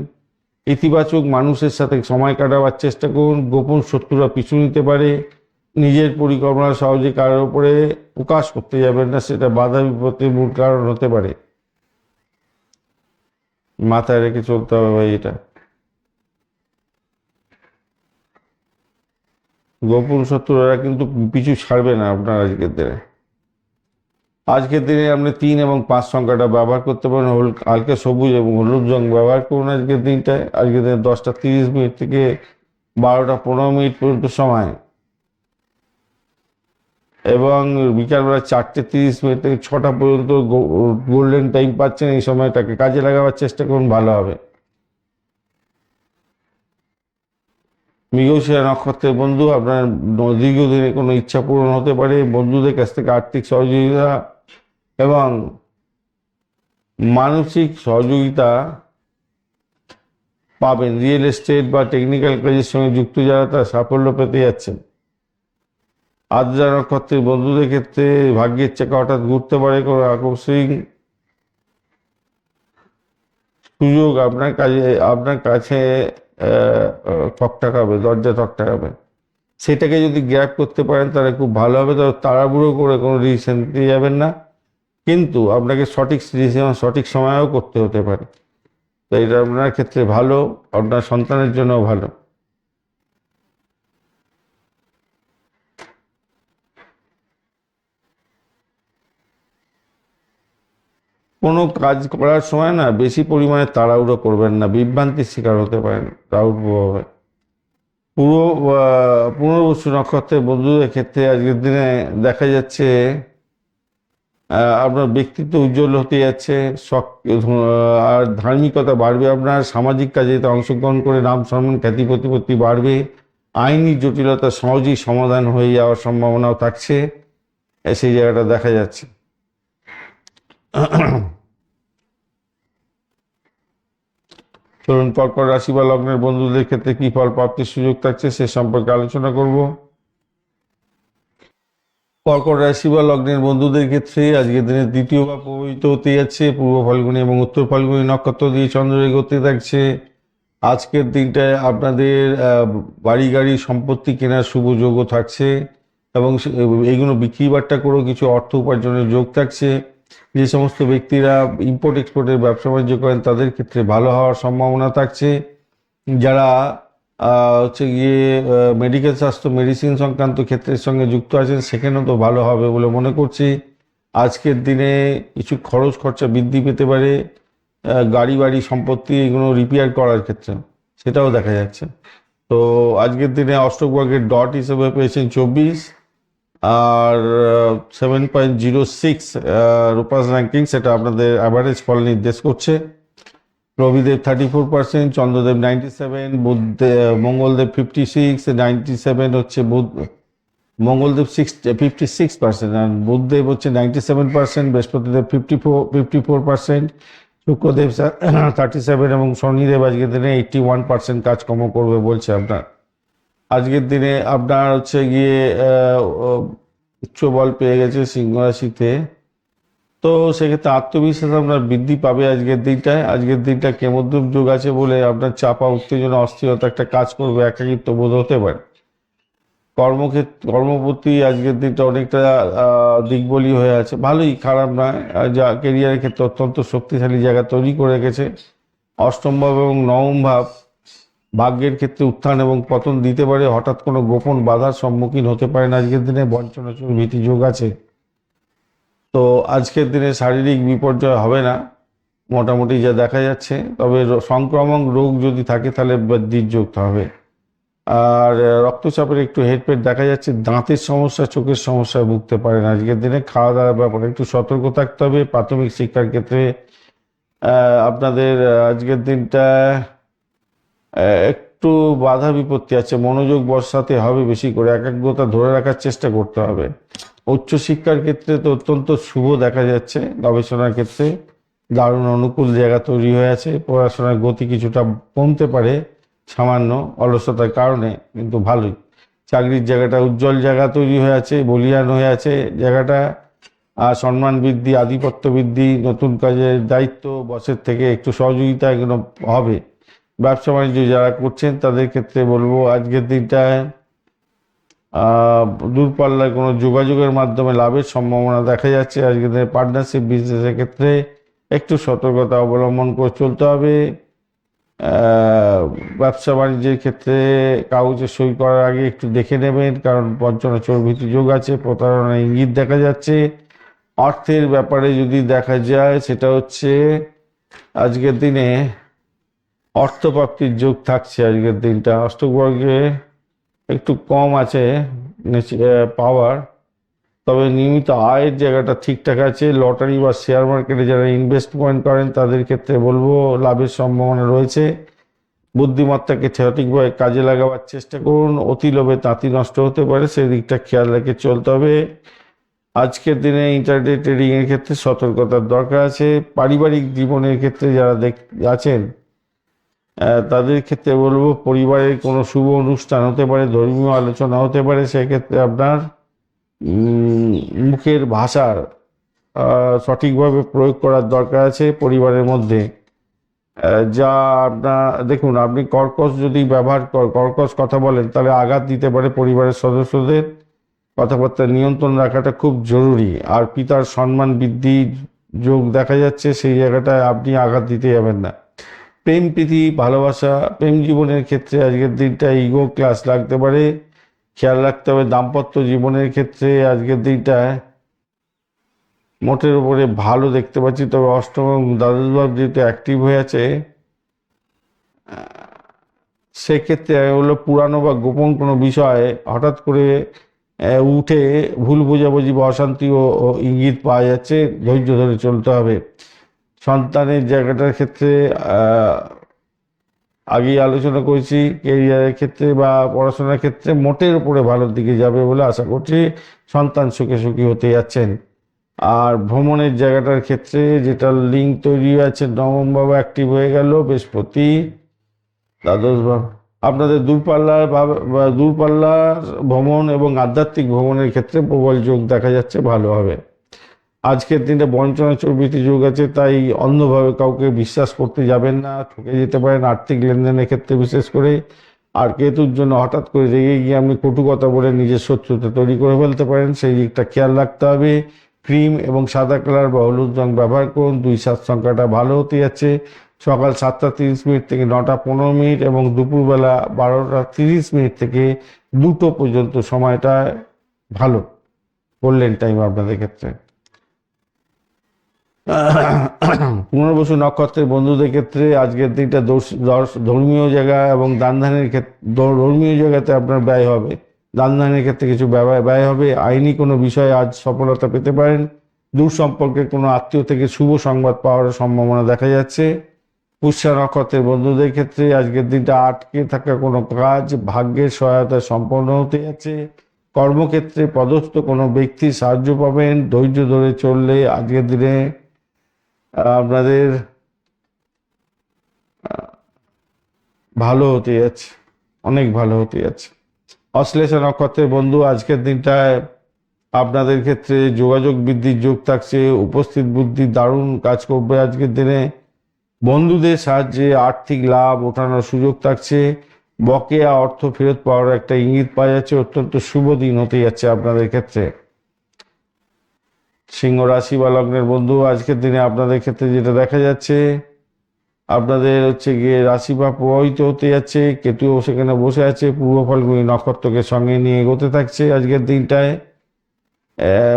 A: ইতিবাচক মানুষের সাথে সময় কাটাবার চেষ্টা করুন। গোপন শত্রুরা পিছু নিতে পারে। নিজের পরিকল্পনা সহজে কারোর উপরে প্রকাশ করতে যাবেন না, সেটা বাধা বিপত্তির মূল কারণ হতে পারে। মাথায় রেখে চলতে হবে ভাই এটা। গোপন শত্রুরা কিন্তু পিছু ছাড়বে না আপনার আজকের দিনে। আজকের দিনে আপনি 3 এবং 5 সংখ্যাটা ব্যবহার করতে পারেন। হালকা সবুজ এবং হলুদ রং ব্যবহার করুন আজকের দিনটায়। আজকের দিনে 10টা 30 মিনিট থেকে 12টা 15 মিনিট পর্যন্ত সময়, এবং বিকালবেলা 4টে 30 মিনিট থেকে 6টা পর্যন্ত গোল্ডেন টাইম পাচ্ছেন। এই সময়টাকে কাজে লাগাবার চেষ্টা করুন, ভালো হবে। মৃগশিরা নক্ষত্রের বন্ধু, আপনার দীর্ঘদিনে কোনো ইচ্ছা পূরণ হতে পারে। বন্ধুদের কাছ থেকে আর্থিক সহযোগিতা এবং মানসিক সহযোগিতা পাবেন। রিয়েল এস্টেট বা টেকনিক্যাল কাজের সঙ্গে যুক্ত যারা, তারা সাফল্য পেতে যাচ্ছেন। আদ্রা নক্ষত্রের বন্ধুদের ক্ষেত্রে ভাগ্যের চাকা হঠাৎ ঘুরতে পারে। কোনো আকস্মিক সুযোগ আপনার কাছে ঠকঠাকাবে, দরজা ঠকঠাকাবে। সেটাকে যদি গ্র্যাব করতে পারেন তাহলে খুব ভালো হবে। তবে তাড়াহুড়ো করে কোনো ডিসিশন নিতে যাবেন না, কিন্তু আপনাকে সঠিক ডিসিশন সঠিক সময়েও করতে হতে পারে। তো এটা আপনার ক্ষেত্রে ভালো, আপনার সন্তানের জন্য ভালো। কোনো কাজ করার সময় না বেশি পরিমাণে তাড়াহুড়ো করবেন না, বিভ্রান্তির শিকার হতে পারেন রাহুর প্রভাবে। পুনর্বসু নক্ষত্রের বন্ধুদের ক্ষেত্রে আজকের দিনে দেখা যাচ্ছে আপনার ব্যক্তিত্ব উজ্জ্বল হতে যাচ্ছে। আর ধার্মিকতা বাড়বে। আপনার সামাজিক কাজে অংশগ্রহণ করে নাম সম্মান খ্যাতি প্রতিপত্তি বাড়বে। আইনি জটিলতা সহজেই সমাধান হয়ে যাওয়ার সম্ভাবনাও থাকছে, সেই জায়গাটা দেখা যাচ্ছে। চলুন কর্কট রাশি বা লগ্নের বন্ধুদের ক্ষেত্রে কি ফল প্রাপ্তির সুযোগ থাকছে সে সম্পর্কে আলোচনা করব। কর্কট রাশি বা লগ্নের বন্ধুদের ক্ষেত্রে আজকের দিনে দ্বিতীয়বার প্রভাবিত হতে যাচ্ছে। পূর্ব ফাল্গুনী এবং উত্তর ফাল্গুনী নক্ষত্র দিয়ে চন্দ্র এগোতে থাকছে। আজকের দিনটায় আপনাদের বাড়ি গাড়ি সম্পত্তি কেনার শুভ যোগও থাকছে, এবং এইগুলো বিক্রি বাট্টা করেও কিছু অর্থ উপার্জনের যোগ থাকছে। যে সমস্ত ব্যক্তিরা ইম্পোর্ট এক্সপোর্টের ব্যবসা বাণিজ্য করেন তাদের ক্ষেত্রে ভালো হওয়ার সম্ভাবনা থাকছে। যারা হচ্ছে গিয়ে মেডিকেল স্বাস্থ্য মেডিসিন সংক্রান্ত ক্ষেত্রের সঙ্গে যুক্ত আছেন, সেখানেও তো ভালো হবে বলে মনে করছি। আজকের দিনে কিছু খরচ খরচা বৃদ্ধি পেতে পারে। গাড়ি বাড়ি সম্পত্তি এগুলো রিপেয়ার করার ক্ষেত্রে, সেটাও দেখা যাচ্ছে। তো আজকের দিনে অষ্টক ভাগ্যের ডট হিসেবে পেয়েছেন 24, আর 7.06 রূপাস র্যাঙ্কিং, সেটা আপনাদের অ্যাভারেজ ফল নির্দেশ করছে। রবিদেব 34%, চন্দ্রদেব 97, মঙ্গলদেব 56, 97 হচ্ছে মঙ্গলদেব 56%, আর বুধদেব হচ্ছে 97%, বৃহস্পতিদেব 54%, শুক্রদেব 37 এবং শনিদেব আজকের দিনে 81% কাজকর্ম করবে বলছে আপনার। আজকের দিনে আপনার হচ্ছে গিয়ে উচ্চ বল পেয়ে গেছে সিংহ রাশিতে, তো সেক্ষেত্রে আত্মবিশ্বাস আপনার বৃদ্ধি পাবে আজকের দিনটায়। আজকের দিনটা কেমদ্রুপ যোগ আছে বলে আপনার চাপা উত্তেজনা অস্থিরতা একটা কাজ করবে, একাকিত্ব বোধ হতে পারে। কর্মপ্রতি আজকের দিনটা অনেকটা দিকবলি হয়ে আছে, ভালোই, খারাপ নয়। যা কেরিয়ারের ক্ষেত্রে অত্যন্ত শক্তিশালী জায়গা তৈরি করে রেখেছে। অষ্টম ভাব এবং নবম ভাব ভাগ্যের ক্ষেত্রে উত্থান এবং পতন দিতে পারে, হঠাৎ কোনো গোপন বাধার সম্মুখীন হতে পারেন আজকের দিনে। বঞ্চনাচুর ভীতি যোগ আছে, তো আজকের দিনে শারীরিক বিপর্যয় হবে না মোটামুটি যা দেখা যাচ্ছে, তবে সংক্রামক রোগ যদি থাকে তাহলে বৃদ্ধির যোগ হবে। আর রক্তচাপের একটু হেরফের দেখা যাচ্ছে, দাঁতের সমস্যা, চোখের সমস্যায় ভুগতে পারেন আজকের দিনে। খাওয়া দাওয়ার ব্যাপারে একটু সতর্ক থাকতে হবে। প্রাথমিক শিক্ষার ক্ষেত্রে আপনাদের আজকের দিনটা একটু বাধা বিপত্তি আছে, মনোযোগ বসাতে হবে, বেশি করে একাগ্রতা ধরে রাখার চেষ্টা করতে হবে। উচ্চশিক্ষার ক্ষেত্রে তো অত্যন্ত শুভ দেখা যাচ্ছে, গবেষণার ক্ষেত্রে দারুণ অনুকূল জায়গা তৈরি হয়ে আছে। পড়াশোনার গতি কিছুটা কমতে পারে সামান্য অলসতার কারণে, কিন্তু ভালোই। চাকরির জায়গাটা উজ্জ্বল জায়গা তৈরি হয়ে আছে, বলিয়ান হয়ে আছে জায়গাটা। আর সম্মান বৃদ্ধি, আধিপত্য বৃদ্ধি, নতুন কাজের দায়িত্ব, বসের থেকে একটু সহযোগিতা এগুলো হবে। ব্যবসা বাণিজ্য যারা করছেন তাদের ক্ষেত্রে বলবো আজকের দিনটায় দূরপাল্লায় কোনো যোগাযোগের মাধ্যমে লাভের সম্ভাবনা দেখা যাচ্ছে। আজকের দিনে পার্টনারশিপ বিজনেসের ক্ষেত্রে একটু সতর্কতা অবলম্বন করে চলতে হবে। ব্যবসা বাণিজ্যের ক্ষেত্রে কাগজে সই করার আগে একটু দেখে নেবেন, কারণ বঞ্চনাচোর ভীতি যোগ আছে, প্রতারণার ইঙ্গিত দেখা যাচ্ছে। অর্থের ব্যাপারে যদি দেখা যায় সেটা হচ্ছে আজকের দিনে অর্থপ্রাপ্তির যোগ থাকছে। আজকের দিনটা অষ্টবর্গে একটু কম আছে পাওয়ার, তবে নিয়মিত আয়ের জায়গাটা ঠিকঠাক আছে। লটারি বা শেয়ার মার্কেটে যারা ইনভেস্টমেন্ট করেন তাদের ক্ষেত্রে বলবো লাভের সম্ভাবনা রয়েছে। বুদ্ধিমত্তাকে সঠিকভাবে কাজে লাগাবার চেষ্টা করুন, অতি লোভে তাঁতি নষ্ট হতে পারে, সেই দিকটা খেয়াল রেখে চলতে হবে। আজকের দিনে ইন্টারনেট ট্রেডিং এর ক্ষেত্রে সতর্কতার দরকার আছে। পারিবারিক জীবনের ক্ষেত্রে যারা আছেন তাদের ক্ষেত্রে বলবো পরিবারের কোনো শুভ অনুষ্ঠান হতে পারে, ধর্মীয় আলোচনা হতে পারে, সেক্ষেত্রে আপনার মুখের ভাষার সঠিকভাবে প্রয়োগ করার দরকার আছে পরিবারের মধ্যে। যা আপনার দেখুন, আপনি কর্কশ যদি কর্কশ কথা বলেন তাহলে আঘাত দিতে পারে পরিবারের সদস্যদের। কথাবার্তা নিয়ন্ত্রণ রাখাটা খুব জরুরি। আর পিতার সম্মান বৃদ্ধি যোগ দেখা যাচ্ছে, সেই জায়গাটায় আপনি আঘাত দিতে যাবেন না। প্রেম প্রীতি ভালোবাসা, প্রেম জীবনের ক্ষেত্রে আজকের দিনটা ইগো ক্লাস লাগতে পারে, খেয়াল রাখতে হবে। দাম্পত্য জীবনের ক্ষেত্রে আজকের দিনটায় মোটের উপরে ভালো দেখতে পাচ্ছি, তবে অষ্টম এবং দ্বাদশ ভাব যেহেতু অ্যাক্টিভ হয়ে আছে, সেক্ষেত্রে হলো পুরানো বা গোপন কোনো বিষয়ে হঠাৎ করে উঠে ভুল বোঝাবুঝি বা অশান্তি ও ইঙ্গিত পাওয়া যাচ্ছে, ধৈর্য ধরে চলতে হবে। সন্তানের জায়গাটার ক্ষেত্রে আগেই আলোচনা করেছি, কেরিয়ারের ক্ষেত্রে বা পড়াশোনার ক্ষেত্রে মোটের উপরে ভালোর দিকে যাবে বলে আশা করছি। সন্তান সুখে সুখী হতে যাচ্ছেন। আর ভ্রমণের জায়গাটার ক্ষেত্রে যেটা লিঙ্ক তৈরি আছে, নবম ভাব অ্যাক্টিভ হয়ে গেল, বৃহস্পতি দ্বাদশ ভাব, আপনাদের দূরপাল্লার ভ্রমণ এবং আধ্যাত্মিক ভ্রমণের ক্ষেত্রে প্রবল যোগ দেখা যাচ্ছে, ভালো হবে। আজকের দিনে বঞ্চনাচোর ভীতি যোগ আছে, তাই অন্ধভাবে কাউকে বিশ্বাস করতে যাবেন না, ঠকে যেতে পারেন আর্থিক লেনদেনের ক্ষেত্রে বিশেষ করে। আর কেতুর জন্য হঠাৎ করে রেগে গিয়ে আপনি কটু কথা বলে নিজের শত্রুতা তৈরি করে ফেলতে পারেন, সেই দিকটা খেয়াল রাখতে হবে। ক্রিম এবং সাদা কালার বা হলুদ রং ব্যবহার করুন। 2-7 সংখ্যাটা ভালো হতে যাচ্ছে। সকাল 7:30 থেকে 9:15 এবং দুপুরবেলা 12:30 থেকে 2টো পর্যন্ত সময়টা ভালো গোল্ডেন টাইম আপনাদের ক্ষেত্রে। পুনর্বসু নক্ষত্রের বন্ধুদের ক্ষেত্রে আজকের দিনটা ধর্মীয় জায়গা এবং দানধানের ক্ষেত্রে, ধর্মীয় জায়গাতে আপনার ব্যয় হবে, দানধানের ক্ষেত্রে কিছু ব্যয় হবে। আইনি কোনো বিষয়ে আজ সফলতা পেতে পারেন। দূর সম্পর্কের কোনো আত্মীয় থেকে শুভ সংবাদ পাওয়ার সম্ভাবনা দেখা যাচ্ছে। পুষ্যা নক্ষত্রের বন্ধুদের ক্ষেত্রে আজকের দিনটা আটকে থাকা কোনো কাজ ভাগ্যের সহায়তায় সম্পন্ন হতে যাচ্ছে। কর্মক্ষেত্রে পদস্থ কোনো ব্যক্তির সাহায্য পাবেন। ধৈর্য ধরে চললে আজকের দিনে আপনাদের ভালো হতে যাচ্ছে, অনেক ভালো হতে যাচ্ছে। অশ্লেষা নক্ষত্রের বন্ধু, আজকের দিনটায় আপনাদের ক্ষেত্রে যোগাযোগ বৃদ্ধির যোগ থাকছে। উপস্থিত বুদ্ধি দারুণ কাজ করবে আজকের দিনে। বন্ধুদের সাহায্যে আর্থিক লাভ ওঠানোর সুযোগ থাকছে। বকেয়া অর্থ ফেরত পাওয়ার একটা ইঙ্গিত পাওয়া যাচ্ছে। অত্যন্ত শুভ দিন হতে যাচ্ছে আপনাদের ক্ষেত্রে। সিংহ রাশি বা লগ্নের বন্ধু, আজকের দিনে আপনাদের ক্ষেত্রে যেটা দেখা যাচ্ছে, আপনাদের হচ্ছে গিয়ে রাশিভাব প্রভাবিত হতে যাচ্ছে। কেতুও সেখানে বসে আছে, পূর্ব ফাল্গুনী নক্ষত্রকে সঙ্গে নিয়ে এগোতে থাকছে আজকের দিনটায়।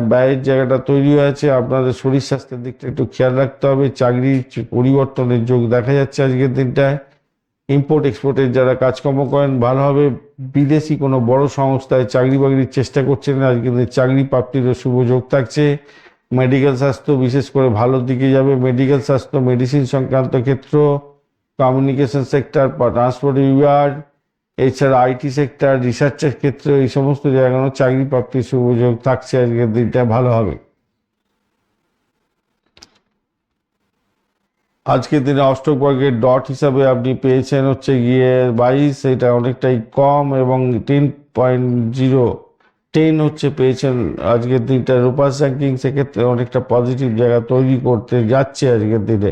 A: ব্যয়ের জায়গাটা তৈরি হয়েছে। আপনাদের শরীর স্বাস্থ্যের দিকটা একটু খেয়াল রাখতে হবে। চাকরির পরিবর্তনের যোগ দেখা যাচ্ছে আজকের দিনটায়। ইম্পোর্ট এক্সপোর্টের যারা কাজকর্ম করেন ভালোভাবে, বিদেশি কোনো বড় সংস্থায় চাকরি বাকরির চেষ্টা করছেন, আজকের দিনে চাকরি প্রাপ্তিরও শুভ যোগ থাকছে। মেডিকেল স্বাস্থ্য বিশেষ করে ভালোর দিকে যাবে। মেডিকেল স্বাস্থ্য, মেডিসিন সংক্রান্ত ক্ষেত্র, কমিউনিকেশন সেক্টর, ট্রান্সপোর্ট বিভাগ, এছাড়া আইটি সেক্টর, রিসার্চের ক্ষেত্রে এই সমস্ত জায়গায় চাকরি প্রাপ্তির সুযোগ থাকছে। আজকের দিনটা ভালো হবে। আজকের দিনে অষ্টক বর্গের ডট হিসাবে আপনি পেয়েছেন হচ্ছে গিয়ে 22, এটা অনেকটাই কম, এবং 10.10 হচ্ছে পেয়েছেন আজকের দিনটা রূপাস র্যাঙ্কিং। সেক্ষেত্রে অনেকটা পজিটিভ জায়গা তৈরি করতে যাচ্ছে আজকের দিনে।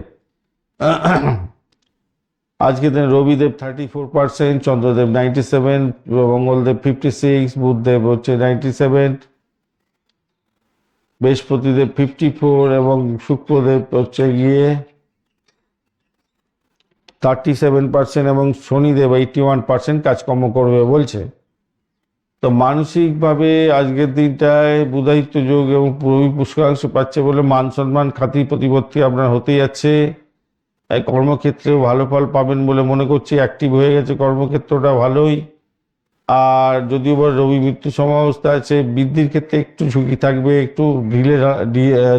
A: আজকের দিনে রবিদেব 34%, চন্দ্রদেব 97, মঙ্গলদেব 56, বুধদেব হচ্ছে 97, বৃহস্পতিদেব 54 এবং শুক্রদেব হচ্ছে গিয়ে 37% এবং শনিদেব 81% কাজকর্ম করবে বলছে। তো মানসিকভাবে আজকের দিনটায় বুধায়িত্ব যোগ এবং রবি পুষ্করাংশ পাচ্ছে বলে মান সম্মান খাতি প্রতিপত্তি আপনার হতে যাচ্ছে। কর্মক্ষেত্রেও ভালো ফল পাবেন বলে মনে করছি। অ্যাক্টিভ হয়ে গেছে কর্মক্ষেত্রটা ভালোই। আর যদিও বা রবি মৃত্যু সমাবস্থা আছে, বৃদ্ধির ক্ষেত্রে একটু ঝুঁকি থাকবে, একটু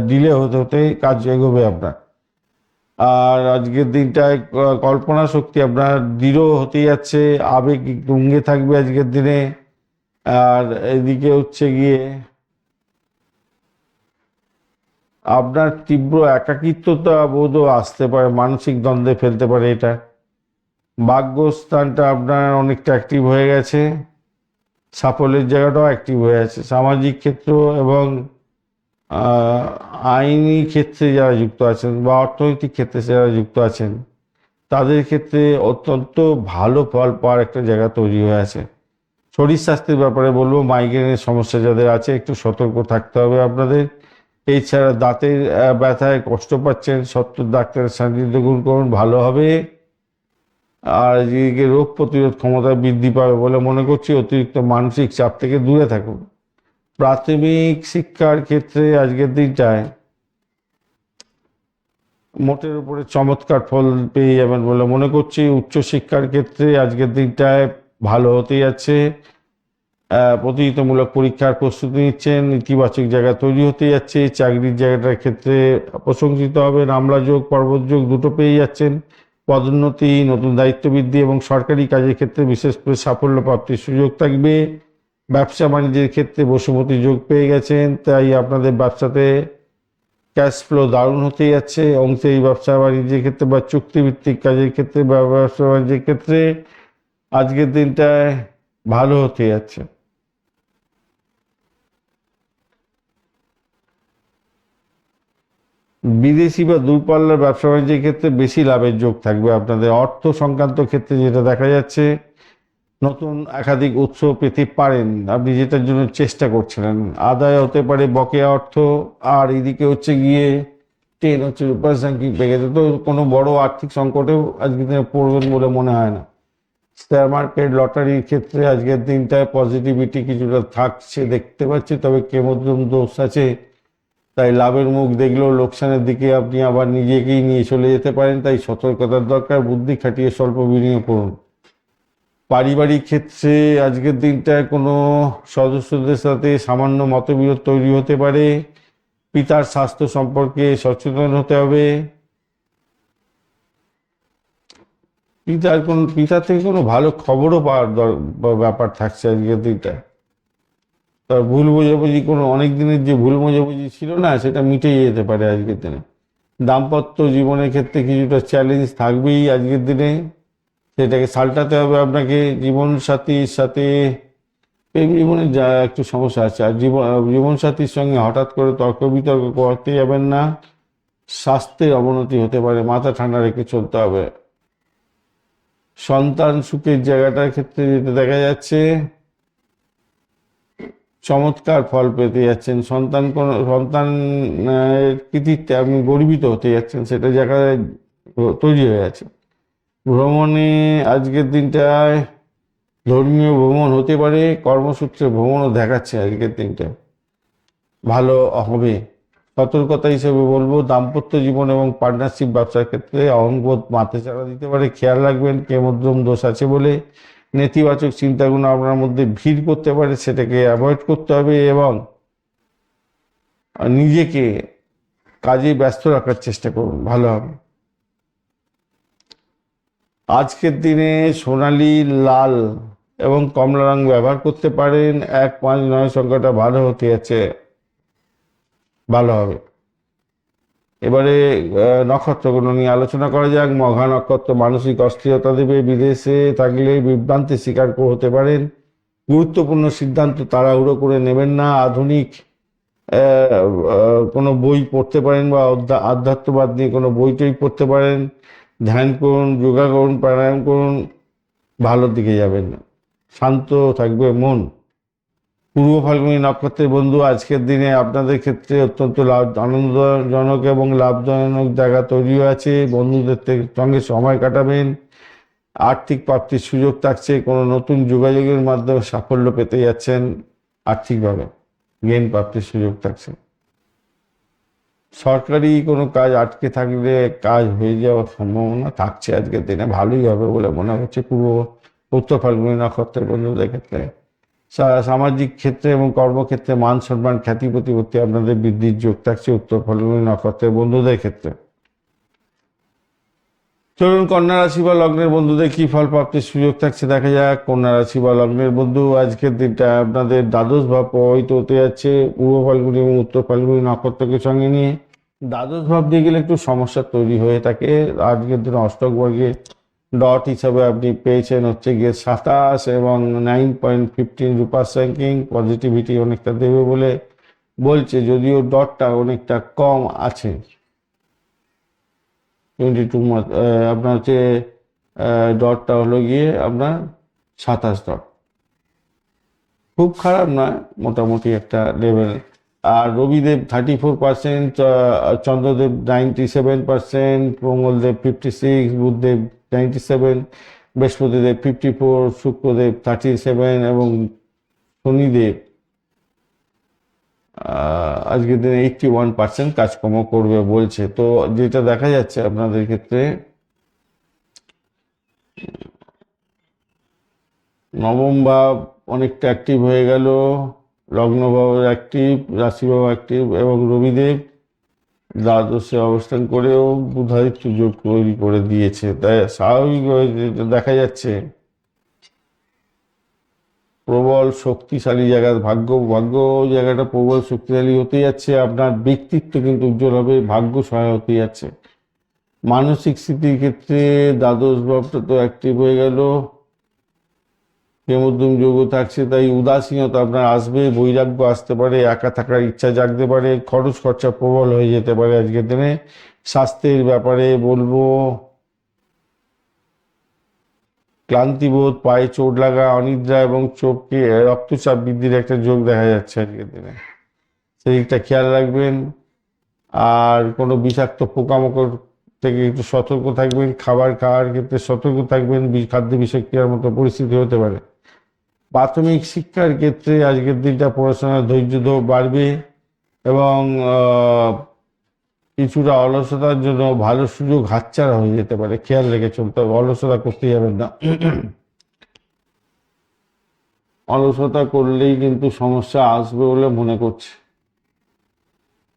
A: ডিলে হতে হতে কাজ এগোবে আপনার। আর আজকের দিনটায় কল্পনা শক্তি আপনার দৃঢ় হতে যাচ্ছে। আবেগ তুঙ্গে থাকবে আজকের দিনে। আর এদিকে হচ্ছে গিয়ে আপনার তীব্র একাকিত্বতা বোধও আসতে পারে, মানসিক দ্বন্দ্বে ফেলতে পারে এটা। ভাগ্যস্থানটা আপনার অনেকটা অ্যাক্টিভ হয়ে গেছে। সাফল্যের জায়গাটাও অ্যাক্টিভ হয়ে আছে। সামাজিক ক্ষেত্র এবং আইনি ক্ষেত্রে যারা যুক্ত আছেন বা অর্থনৈতিক ক্ষেত্রে যারা যুক্ত আছেন, তাদের ক্ষেত্রে অত্যন্ত ভালো ফল পাওয়ার একটা জায়গা তৈরি হয়ে আছে। শরীর স্বাস্থ্যের ব্যাপারে বলবো, মাইগ্রেনের সমস্যা যাদের আছে একটু সতর্ক থাকতে হবে আপনাদের। এছাড়া দাঁতের ব্যথায় কষ্ট পাচ্ছেন, সত্তর ডাক্তারের সান্নিধ্য গ্রহণ করুন, ভালো হবে। আর এদিকে রোগ প্রতিরোধ ক্ষমতা বৃদ্ধি পাবে বলে মনে করছি। অতিরিক্ত মানসিক চাপ থেকে দূরে থাকুন। প্রাথমিক শিক্ষার ক্ষেত্রে আজকের দিনটায় মোটের উপরে চমৎকার ফল পেয়ে যাবেন বলে মনে করছি। উচ্চশিক্ষার ক্ষেত্রে আজকের দিনটায় ভালো হতে যাচ্ছে। প্রতিযোগিতামূলক পরীক্ষার প্রস্তুতি নিচ্ছেন, ইতিবাচক জায়গা তৈরি হতে যাচ্ছে। চাকরির জায়গাটার ক্ষেত্রে প্রশংসিত হবে। রামলা যোগ, পর্বত যোগ দুটো পেয়ে যাচ্ছেন। পদোন্নতি, নতুন দায়িত্ব বৃদ্ধি এবং সরকারি কাজের ক্ষেত্রে বিশেষ করে সাফল্য প্রাপ্তির সুযোগ থাকবে। ব্যবসা বাণিজ্যের ক্ষেত্রে বসুমতী যোগ পেয়ে গেছেন, তাই আপনাদের ব্যবসাতে ক্যাশ ফ্লো দারুণ হতে যাচ্ছে। অংশীদারি ব্যবসা বাণিজ্যের ক্ষেত্রে বা চুক্তিভিত্তিক কাজের ক্ষেত্রে বা ব্যবসা বাণিজ্যের ক্ষেত্রে আজকের দিনটায় ভালো হতে যাচ্ছে। বিদেশি বা দূরপাল্লার ব্যবসা বাণিজ্যের ক্ষেত্রে বেশি লাভের যোগ থাকবে আপনাদের। অর্থ সংক্রান্ত ক্ষেত্রে যেটা দেখা যাচ্ছে, নতুন একাধিক উৎস পেতে পারেন আপনি যেটার জন্য চেষ্টা করছিলেন। আদায় হতে পারে বকেয়া অর্থ। আর এদিকে হচ্ছে গিয়ে 10 হচ্ছে রূপাস র্যাঙ্কিং পেয়ে গেছে, তো কোনো বড় আর্থিক সংকটেও আজকের দিনে পড়বেন বলে মনে হয় না। শেয়ার মার্কেট, লটারির ক্ষেত্রে আজকের দিনটায় পজিটিভিটি কিছুটা থাকছে দেখতে পাচ্ছি, তবে কেমদ্রম দোষ আছে, তাই লাভের মুখ দেখলেও লোকসানের দিকে আপনি আবার নিজেকেই নিয়ে চলে যেতে পারেন। তাই সতর্কতার দরকার, বুদ্ধি খাটিয়ে স্বল্প বিনিয়োগ করুন। পারিবারিক ক্ষেত্রে আজকের দিনটায় কোনো সদস্যদের সাথে সামান্য মতবিরোধ তৈরি হতে পারে। পিতার স্বাস্থ্য সম্পর্কে সচেতন হতে হবে। পিতা থেকে কোনো ভালো খবরও পাওয়ার ব্যাপার থাকছে আজকের দিনটায়। তার ভুল বোঝাবুঝি কোনো অনেক দিনের যে ভুল বোঝাবুঝি ছিল না, সেটা মিটে যেতে পারে আজকের দিনে। দাম্পত্য জীবনের ক্ষেত্রে কিছুটা চ্যালেঞ্জ থাকবেই আজকের দিনে, সেটাকে সালটাতে হবে আপনাকে। জীবন সাথীর সাথে প্রেম জীবনে যা একটু সমস্যা আছে, আর জীবন সাথীর সঙ্গে হঠাৎ করে তর্ক বিতর্ক করতে যাবেন না, স্বাস্থ্যের অবনতি হতে পারে, মাথা ঠান্ডা রেখে চলতে হবে। সন্তান সুখের জায়গাটার ক্ষেত্রে যেটা দেখা যাচ্ছে, চমৎকার ফল পেতে যাচ্ছেন। সন্তান কৃতিত্বে আপনি গর্বিত হতে যাচ্ছেন, সেটা জায়গায় তৈরি হয়ে আছে। ভ্রমণে আজকের দিনটায় ধর্মীয় ভ্রমণ হতে পারে, কর্মসূত্রে ভ্রমণও দেখাচ্ছে আজকের দিনটা ভালো হবে। সতর্কতা হিসেবে বলবো, দাম্পত্য জীবন এবং পার্টনারশিপ ব্যবসার ক্ষেত্রে অহংবোধ মাথাচাড়া দিতে পারে, খেয়াল রাখবেন। কেমদ্রম দোষ আছে বলে নেতিবাচক চিন্তাগুলো আপনার মধ্যে ভিড় করতে পারে, সেটাকে অ্যাভয়েড করতে হবে এবং নিজেকে কাজে ব্যস্ত রাখার চেষ্টা করুন, ভালো হবে। আজকের দিনে সোনালী, লাল এবং কমলা রং ব্যবহার করতে পারেন। 159 সংখ্যাটা ভালো হতে যাচ্ছে, ভালো হবে। এবারে নক্ষত্রগুলো নিয়ে আলোচনা করা যাক। মঘা নক্ষত্র মানসিক অস্থিরতা দেবে, বিদেশে থাকলে বিভ্রান্তির শিকার হতে পারেন। গুরুত্বপূর্ণ সিদ্ধান্ত তাড়াহুড়ো করে নেবেন না। আধুনিক কোনো বই পড়তে পারেন বা আধ্যাত্মবাদ নিয়ে কোনো বইটই পড়তে পারেন। ধ্যান করুন, যোগা করুন, প্রাণায়াম করুন, ভালোর দিকে যাবেন। শান্ত থাকবে মন। পূর্ব ফাল্গুনী নক্ষত্রের বন্ধু, আজকের দিনে আপনাদের ক্ষেত্রে অত্যন্ত আনন্দজনক এবং লাভজনক জায়গা তৈরি আছে। বন্ধুদের সঙ্গে সময় কাটাবেন। আর্থিক প্রাপ্তির সুযোগ থাকছে, কোনো নতুন যোগাযোগের মাধ্যমে সাফল্য পেতে যাচ্ছেন। আর্থিকভাবে জ্ঞান প্রাপ্তির সুযোগ থাকছে। সরকারি কোনো কাজ আটকে থাকলে কাজ হয়ে যাওয়ার সম্ভাবনা থাকছে আজকের দিনে, ভালোই হবে বলে মনে হচ্ছে উত্তর ফাল্গুনী নক্ষত্রের বন্ধুদের ক্ষেত্রে। সামাজিক ক্ষেত্রে এবং কর্মক্ষেত্রে মান সম্মান, খ্যাতি প্রতিপত্তি আপনাদের বৃদ্ধির যোগ থাকছে উত্তর ফাল্গুনী নক্ষত্রের বন্ধুদের ক্ষেত্রে। চলুন কন্যা রাশি বা লগ্নের বন্ধুদের কি ফল প্রাপ্তির সুযোগ থাকছে দেখা যাক। কন্যা রাশি বা লগ্নের বন্ধু, আজকের দিনটা আপনাদের দ্বাদশ ভাব প্রভাবিত হতে যাচ্ছে পূর্ব ফাল্গুনী এবং উত্তর ফাল্গুনী নক্ষত্রকে সঙ্গে নিয়ে। দ্বাদশ ভাব দিয়ে গেলে একটু সমস্যা তৈরি হয়ে থাকে। আজকের দিনে অষ্টক বর্গে ডট হিসাবে আপনি পেয়েছেন হচ্ছে গিয়ে 27 এবং 9.15 রূপার র্যাঙ্কিং। পজিটিভিটি অনেকটা দেবে বলে বলছে, যদিও ডটটা অনেকটা কম আছে। 22 আপনার হচ্ছে ডটটা হলো গিয়ে আপনার 27 ডট, খুব খারাপ নয়, মোটামুটি একটা লেভেল। আর রবিদেব 34%, চন্দ্রদেব 97%, মঙ্গলদেব 56, বুধদেব 97, বৃহস্পতিদেব 54, শুক্রদেব 37 এবং শনিদেব আজকের দিনে 81% কাজকর্ম করবে বলছে। তো যেটা দেখা যাচ্ছে আপনাদের ক্ষেত্রে, নবম ভাব অনেকটা অ্যাক্টিভ হয়ে গেল, লগ্নভাব অ্যাক্টিভ, রাশিভাব অ্যাক্টিভ এবং রবিদেব দ্বাদশে অবস্থান করেও বুধাদিত্য যোগ তৈরি করে দিয়েছে। তাই স্বাভাবিকভাবে যেটা দেখা যাচ্ছে, প্রবল শক্তিশালী জায়গা, ভাগ্য জায়গাটা প্রবল শক্তিশালী হতে যাচ্ছে। আপনার ব্যক্তিত্ব কিন্তু উজ্জ্বল হবে, ভাগ্য সহায় হতে যাচ্ছে। মানসিক স্থিতির ক্ষেত্রে দ্বাদশ ভাবটা তো অ্যাক্টিভ হয়ে গেল, কেমদ্রম যোগ থাকছে, তাই উদাসীনতা আপনার আসবে, বৈরাগ্য আসতে পারে, একা থাকার ইচ্ছা জাগতে পারে, খরচ খরচা প্রবল হয়ে যেতে পারে আজকের দিনে। স্বাস্থ্যের ব্যাপারে বলবো, ক্লান্তিবোধ, পায়ে চোট লাগা, অনিদ্রা এবং চোখে রক্তচাপ বৃদ্ধির একটা যোগ দেখা যাচ্ছে আজকের দিনে, সেদিকটা খেয়াল রাখবেন। আর কোনো বিষাক্ত পোকামাকড় থেকে একটু সতর্ক থাকবেন। খাবার খাওয়ার ক্ষেত্রে সতর্ক থাকবেন, খাদ্য বিষাক্রিয়ার মতো পরিস্থিতি হতে পারে। প্রাথমিক শিক্ষার ক্ষেত্রে আজকের দিনটা পড়াশোনার ধৈর্য বাড়বে এবং কিছুটা অলসতার জন্য ভালো সুযোগ হাতছাড়া হয়ে যেতে পারে, খেয়াল রেখে চলতে হবে। অলসতা করতে যাবেন না, অলসতা করলেই কিন্তু সমস্যা আসবে বলে মনে করছে।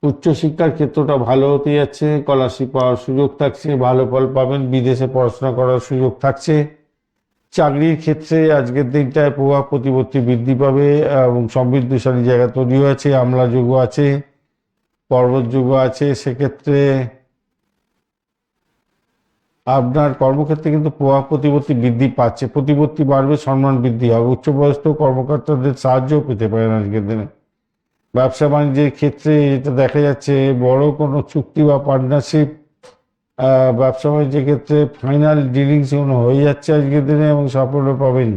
A: উচ্চশিক্ষার ক্ষেত্রটা ভালো হতে যাচ্ছে, স্কলারশিপ পাওয়ার সুযোগ থাকছে, ভালো ফল পাবেন, বিদেশে পড়াশোনা করার সুযোগ থাকছে। চাকরির ক্ষেত্রে আজকের দিনটায় প্রভাব প্রতিপত্তি বৃদ্ধি পাবে এবং সমৃদ্ধশালী জায়গা তৈরি হয়েছে, আমলা যোগ আছে, পর্বত যোগ আছে। সেক্ষেত্রে আপনার কর্মক্ষেত্রে কিন্তু প্রভাব প্রতিপত্তি বৃদ্ধি পাচ্ছে, প্রতিপত্তি বাড়বে, সম্মান বৃদ্ধি হবে, উচ্চপদস্থ কর্মকর্তাদের সাহায্যও পেতে পারেন আজকের দিনে। ব্যবসা বাণিজ্যের ক্ষেত্রে এটা দেখা যাচ্ছে বড় কোনো চুক্তি বা পার্টনারশিপ ব্যবসা বাণিজ্যের ক্ষেত্রে ফাইনাল ডিলিংস হয়ে যাচ্ছে আজকের দিনে এবং সাফল্য পাবেন।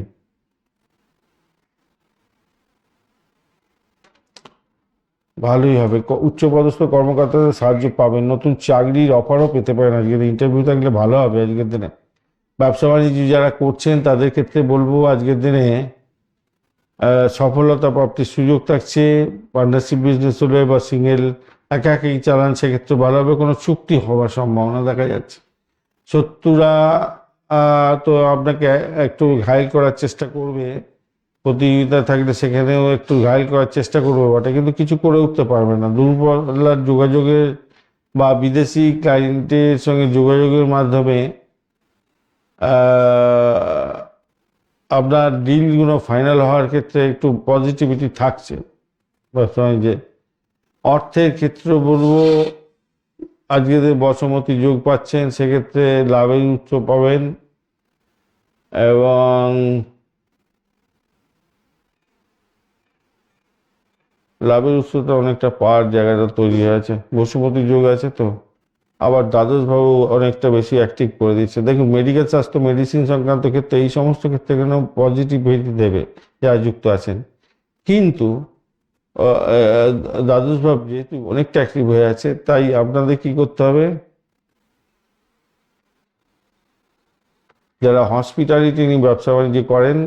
A: ভালোই হবে, উচ্চপদস্থ কর্মকর্তাদের সাহায্য পাবেন, নতুন চাকরির অফারও পেতে পারেন আজকের, ইন্টারভিউ থাকলে ভালো হবে আজকের দিনে। ব্যবসা বাণিজ্য যারা করছেন তাদের ক্ষেত্রে বলবো আজকের দিনে সফলতা প্রাপ্তির সুযোগ থাকছে। পার্টনারশিপ বিজনেস হলে বা সিঙ্গেল একা একাই চালান সেক্ষেত্রে ভালো হবে, কোনো চুক্তি হওয়ার সম্ভাবনা দেখা যাচ্ছে। শত্রুরা তো আপনাকে একটু ঘায়েল করার চেষ্টা করবে, প্রতিযোগিতা থাকলে সেখানেও একটু ঘায়েল করার চেষ্টা করবে বটে, কিন্তু কিছু করে উঠতে পারবে না। দুর্বলার যোগাযোগের বা বিদেশি ক্লায়েন্টের সঙ্গে যোগাযোগের মাধ্যমে আপনার ডিলগুলো ফাইনাল হওয়ার ক্ষেত্রে একটু পজিটিভিটি থাকছে। বর্তমানে যে অর্থের ক্ষেত্রে বলবো আজকে যে বসমতি যোগ পাচ্ছেন, সেক্ষেত্রে লাভের উৎস পাবেন এবং লাভের উৎসটা অনেকটা পাওয়ার জায়গাটা তৈরি হয়েছে, বসুমতী যোগ আছে তো। আবার দ্বাদশ ভাবও অনেকটা বেশি অ্যাক্টিভ করে দিচ্ছে। দেখুন মেডিকেল স্বাস্থ্য মেডিসিন সংক্রান্ত ক্ষেত্রে এই সমস্ত ক্ষেত্রে কেন পজিটিভিটি দেবে যারা যুক্ত আছেন, কিন্তু দ্বাদশ ভাব যেহেতু অনেকটা অ্যাক্টিভ হয়ে আছে, তাই আপনাদের কি করতে হবে, যারা হসপিটালিটি নিয়ে ব্যবসা বাণিজ্য করেন,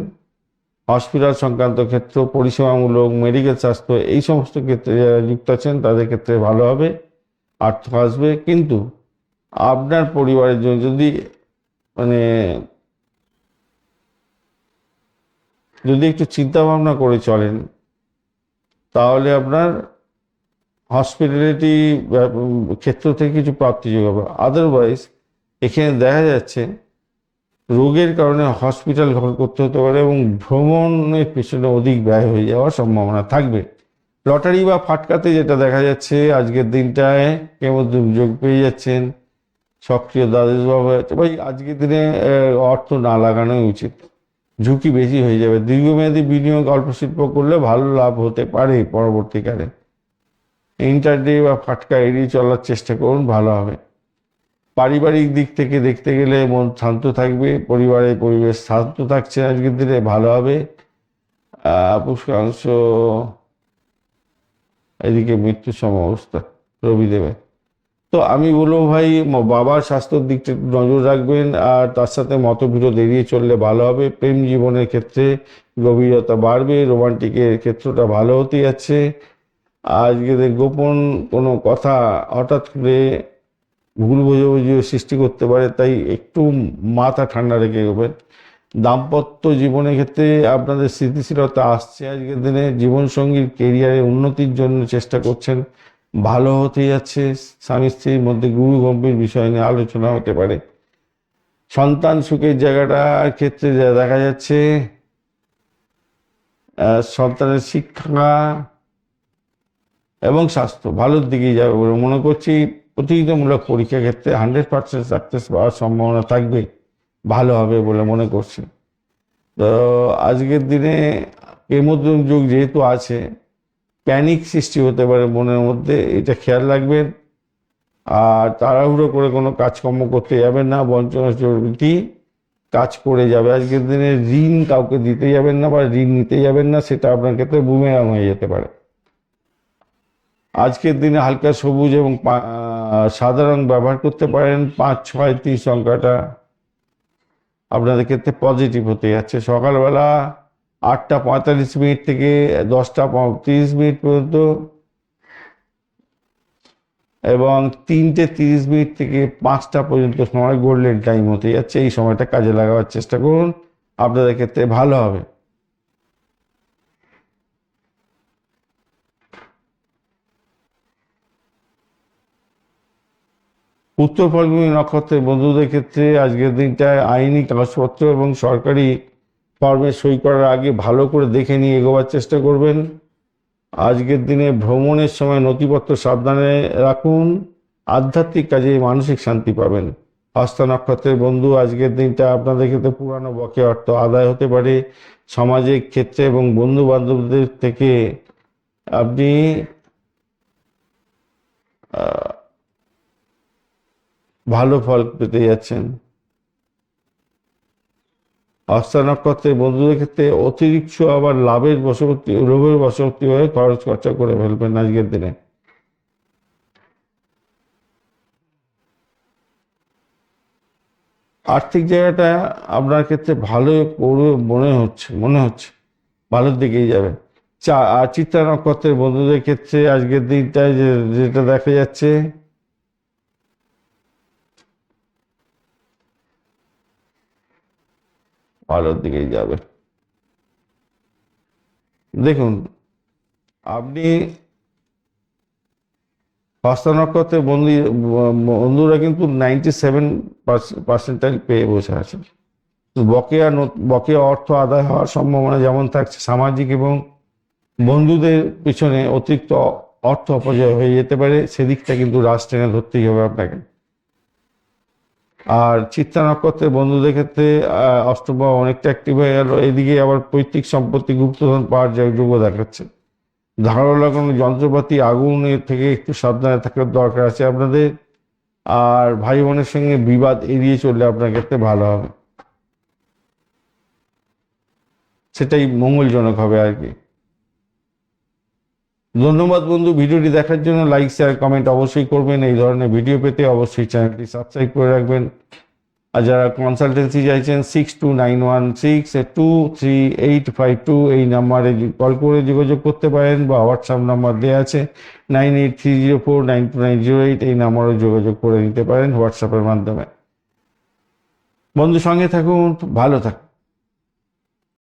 A: হসপিটাল সংক্রান্ত ক্ষেত্র, পরিষেবামূলক, মেডিকেল স্বাস্থ্য এই সমস্ত ক্ষেত্রে যারা যুক্ত আছেন তাদের ক্ষেত্রে ভালো হবে, অর্থ আসবে। কিন্তু আপনার পরিবারের জন্য যদি মানে যদি একটু চিন্তা ভাবনা করে চলেন, তাহলে আপনার হসপিটালিটি ক্ষেত্র থেকে কিছু প্রাপ্তিযোগ হবে। আদারওয়াইজ এখানে দেখা যাচ্ছে রোগের কারণে হসপিটাল ঘর করতে হতে পারে এবং ভ্রমণের পেছনে অধিক ব্যয় হয়ে যাওয়ার সম্ভাবনা থাকবে। লটারি বা ফাটকাতে যেটা দেখা যাচ্ছে আজকের দিনটায় কেমন যোগ পেয়ে যাচ্ছেন, সক্রিয় দ্বাদশ ভাব হয়ে যাচ্ছে। ভাই আজকের দিনে অর্থ না লাগানোই উচিত, ঝুঁকি বেশি হয়ে যাবে। দীর্ঘমেয়াদী বিনিয়োগ অল্প শিল্প করলে ভালো লাভ হতে পারে পরবর্তীকালে। ইন্টারডে বা ফাটকা এড়িয়ে চলার চেষ্টা করুন, ভালো হবে। পারিবারিক দিক থেকে দেখতে গেলে মন শান্ত থাকবে, পরিবারের পরিবেশ শান্ত থাকছে আজকের দিনে, ভালো হবে। পুষ্কাংশ এদিকে মৃত্যুর সমবস্থা রবি দেবে। তো আমি বলবো ভাই বাবার স্বাস্থ্যের দিকটা একটু নজর রাখবেন, আর তার সাথে মতবিরোধ এড়িয়ে চললে ভালো হবে। প্রেম জীবনের ক্ষেত্রে গভীরতা বাড়বে, রোমান্টিকের ক্ষেত্রটা ভালো হতে যাচ্ছে। আজকে গোপন কোনো কথা হঠাৎ করে ভুল বোঝাবুঝিও সৃষ্টি করতে পারে, তাই একটু মাথা ঠান্ডা রেখে এগোবেন। দাম্পত্য জীবনের ক্ষেত্রে আপনাদের স্থিতিশীলতা আসছে আজকের দিনে, জীবনসঙ্গীর কেরিয়ারে উন্নতির জন্য চেষ্টা করছেন, ভালো হতে যাচ্ছে। স্বামী স্ত্রীর মধ্যে গুরু গম্ভীর বিষয় নিয়ে আলোচনা হতে পারে। সন্তান সুখের জায়গাটার ক্ষেত্রে যা দেখা যাচ্ছে, সন্তানের শিক্ষা এবং স্বাস্থ্য ভালোর দিকেই যাবে বলে মনে করছি। প্রতিযোগিতামূলক পরীক্ষার ক্ষেত্রে 100% সাকসেস পাওয়ার সম্ভাবনা থাকবে, ভালো হবে বলে মনে করছি। তো আজকের দিনে কেমোদ্রম যুগ যেহেতু আছে, প্যানিক সৃষ্টি হতে পারে মনের মধ্যে, এটা খেয়াল রাখবেন। আর তাড়াহুড়ো করে কোনো কাজকর্ম করতে যাবেন না, বঞ্চনা চর্বি কাজ করে যাবে আজকের দিনে। ঋণ কাউকে দিতে যাবেন না বা ঋণ নিতে যাবেন না, সেটা আপনার ক্ষেত্রে বুমেরাং হয়ে যেতে পারে। আজকের দিনে হালকা সবুজ এবং সাদা রং ব্যবহার করতে পারেন। 5, 6, 3 সংখ্যাটা আপনাদের ক্ষেত্রে পজিটিভ হতে যাচ্ছে। সকালবেলা 8টা 45 মিনিট থেকে 10টা 30 মিনিট পর্যন্ত এবং 3টে 30 মিনিট থেকে 5টা পর্যন্ত সময় গোল্ডেন টাইম হতে যাচ্ছে। এই সময়টা কাজে লাগাবার চেষ্টা করুন, আপনাদের ক্ষেত্রে ভালো হবে। উত্তর ফাল্গুনী নক্ষত্রের বন্ধুদের ক্ষেত্রে আজকের দিনটায় আইনি কাগজপত্র এবং সরকারি ফর্মে সই করার আগে ভালো করে দেখে নিয়ে এগোবার চেষ্টা করবেন। আজকের দিনে ভ্রমণের সময় নথিপত্র সাবধানে রাখুন। আধ্যাত্মিক কাজে মানসিক শান্তি পাবেন। হস্তা নক্ষত্রের বন্ধু, আজকের দিনটা আপনাদের ক্ষেত্রে পুরানো বকেয়া অর্থ আদায় হতে পারে। সামাজিক ক্ষেত্রে এবং বন্ধু বান্ধবদের থেকে আপনি ভালো ফল পেতে যাচ্ছেন। হস্তা নক্ষত্রের বন্ধুদের ক্ষেত্রে অতিরিক্ত আবার লোভের বশবর্তী হয়ে খরচ খরচা করে ফেলবেন আজকের দিনে। আর্থিক জায়গাটা আপনার ক্ষেত্রে ভালো করবে মনে হচ্ছে ভালোর দিকেই যাবে। আর চিত্রা নক্ষত্রের বন্ধুদের ক্ষেত্রে আজকের দিনটায় যেটা দেখা যাচ্ছে, ভালোর দিকেই যাবে। দেখুন, আপনি হস্তা নক্ষত্রের বন্ধুরা কিন্তু 97% পেয়ে বসে আছে। বকেয়া অর্থ আদায় হওয়ার সম্ভাবনা যেমন থাকছে, সামাজিক এবং বন্ধুদের পিছনে অতিরিক্ত অর্থ অপচয় হয়ে যেতে পারে, সেদিকটা কিন্তু রাশ টেনে ধরতেই হবে আপনাকে। আর চিত্রা নক্ষত্রের বন্ধুদের ক্ষেত্রে অষ্টম ভাব অনেকটা অ্যাক্টিভ হয়ে গেল। এদিকে আবার পৈতৃক সম্পত্তি গুপ্তধন পাওয়ার যোগ্য দেখাচ্ছে। ধারালো লাগানো যন্ত্রপাতি, আগুনের থেকে একটু সাবধানে থাকার দরকার আছে আপনাদের। আর ভাই বোনের সঙ্গে বিবাদ এড়িয়ে চললে আপনার ক্ষেত্রে ভালো হবে, সেটাই মঙ্গলজনক হবে আর কি। ধন্যবাদ বন্ধু, ভিডিওটি দেখার জন্য। লাইক শেয়ার কমেন্ট অবশ্যই করবেন। এই ধরনের ভিডিও পেতে অবশ্যই চ্যানেলটি সাবস্ক্রাইব করে রাখবেন। আর যারা কনসালটেন্সি চাইছেন 6291623852 এই নাম্বারে কল করে যোগাযোগ করতে পারেন, বা হোয়াটসঅ্যাপ নাম্বার দেওয়া আছে 9830492908, এই নাম্বারে যোগাযোগ করে নিতে পারেন হোয়াটসঅ্যাপের মাধ্যমে। বন্ধু, সঙ্গে থাকুন, ভালো থাকুন।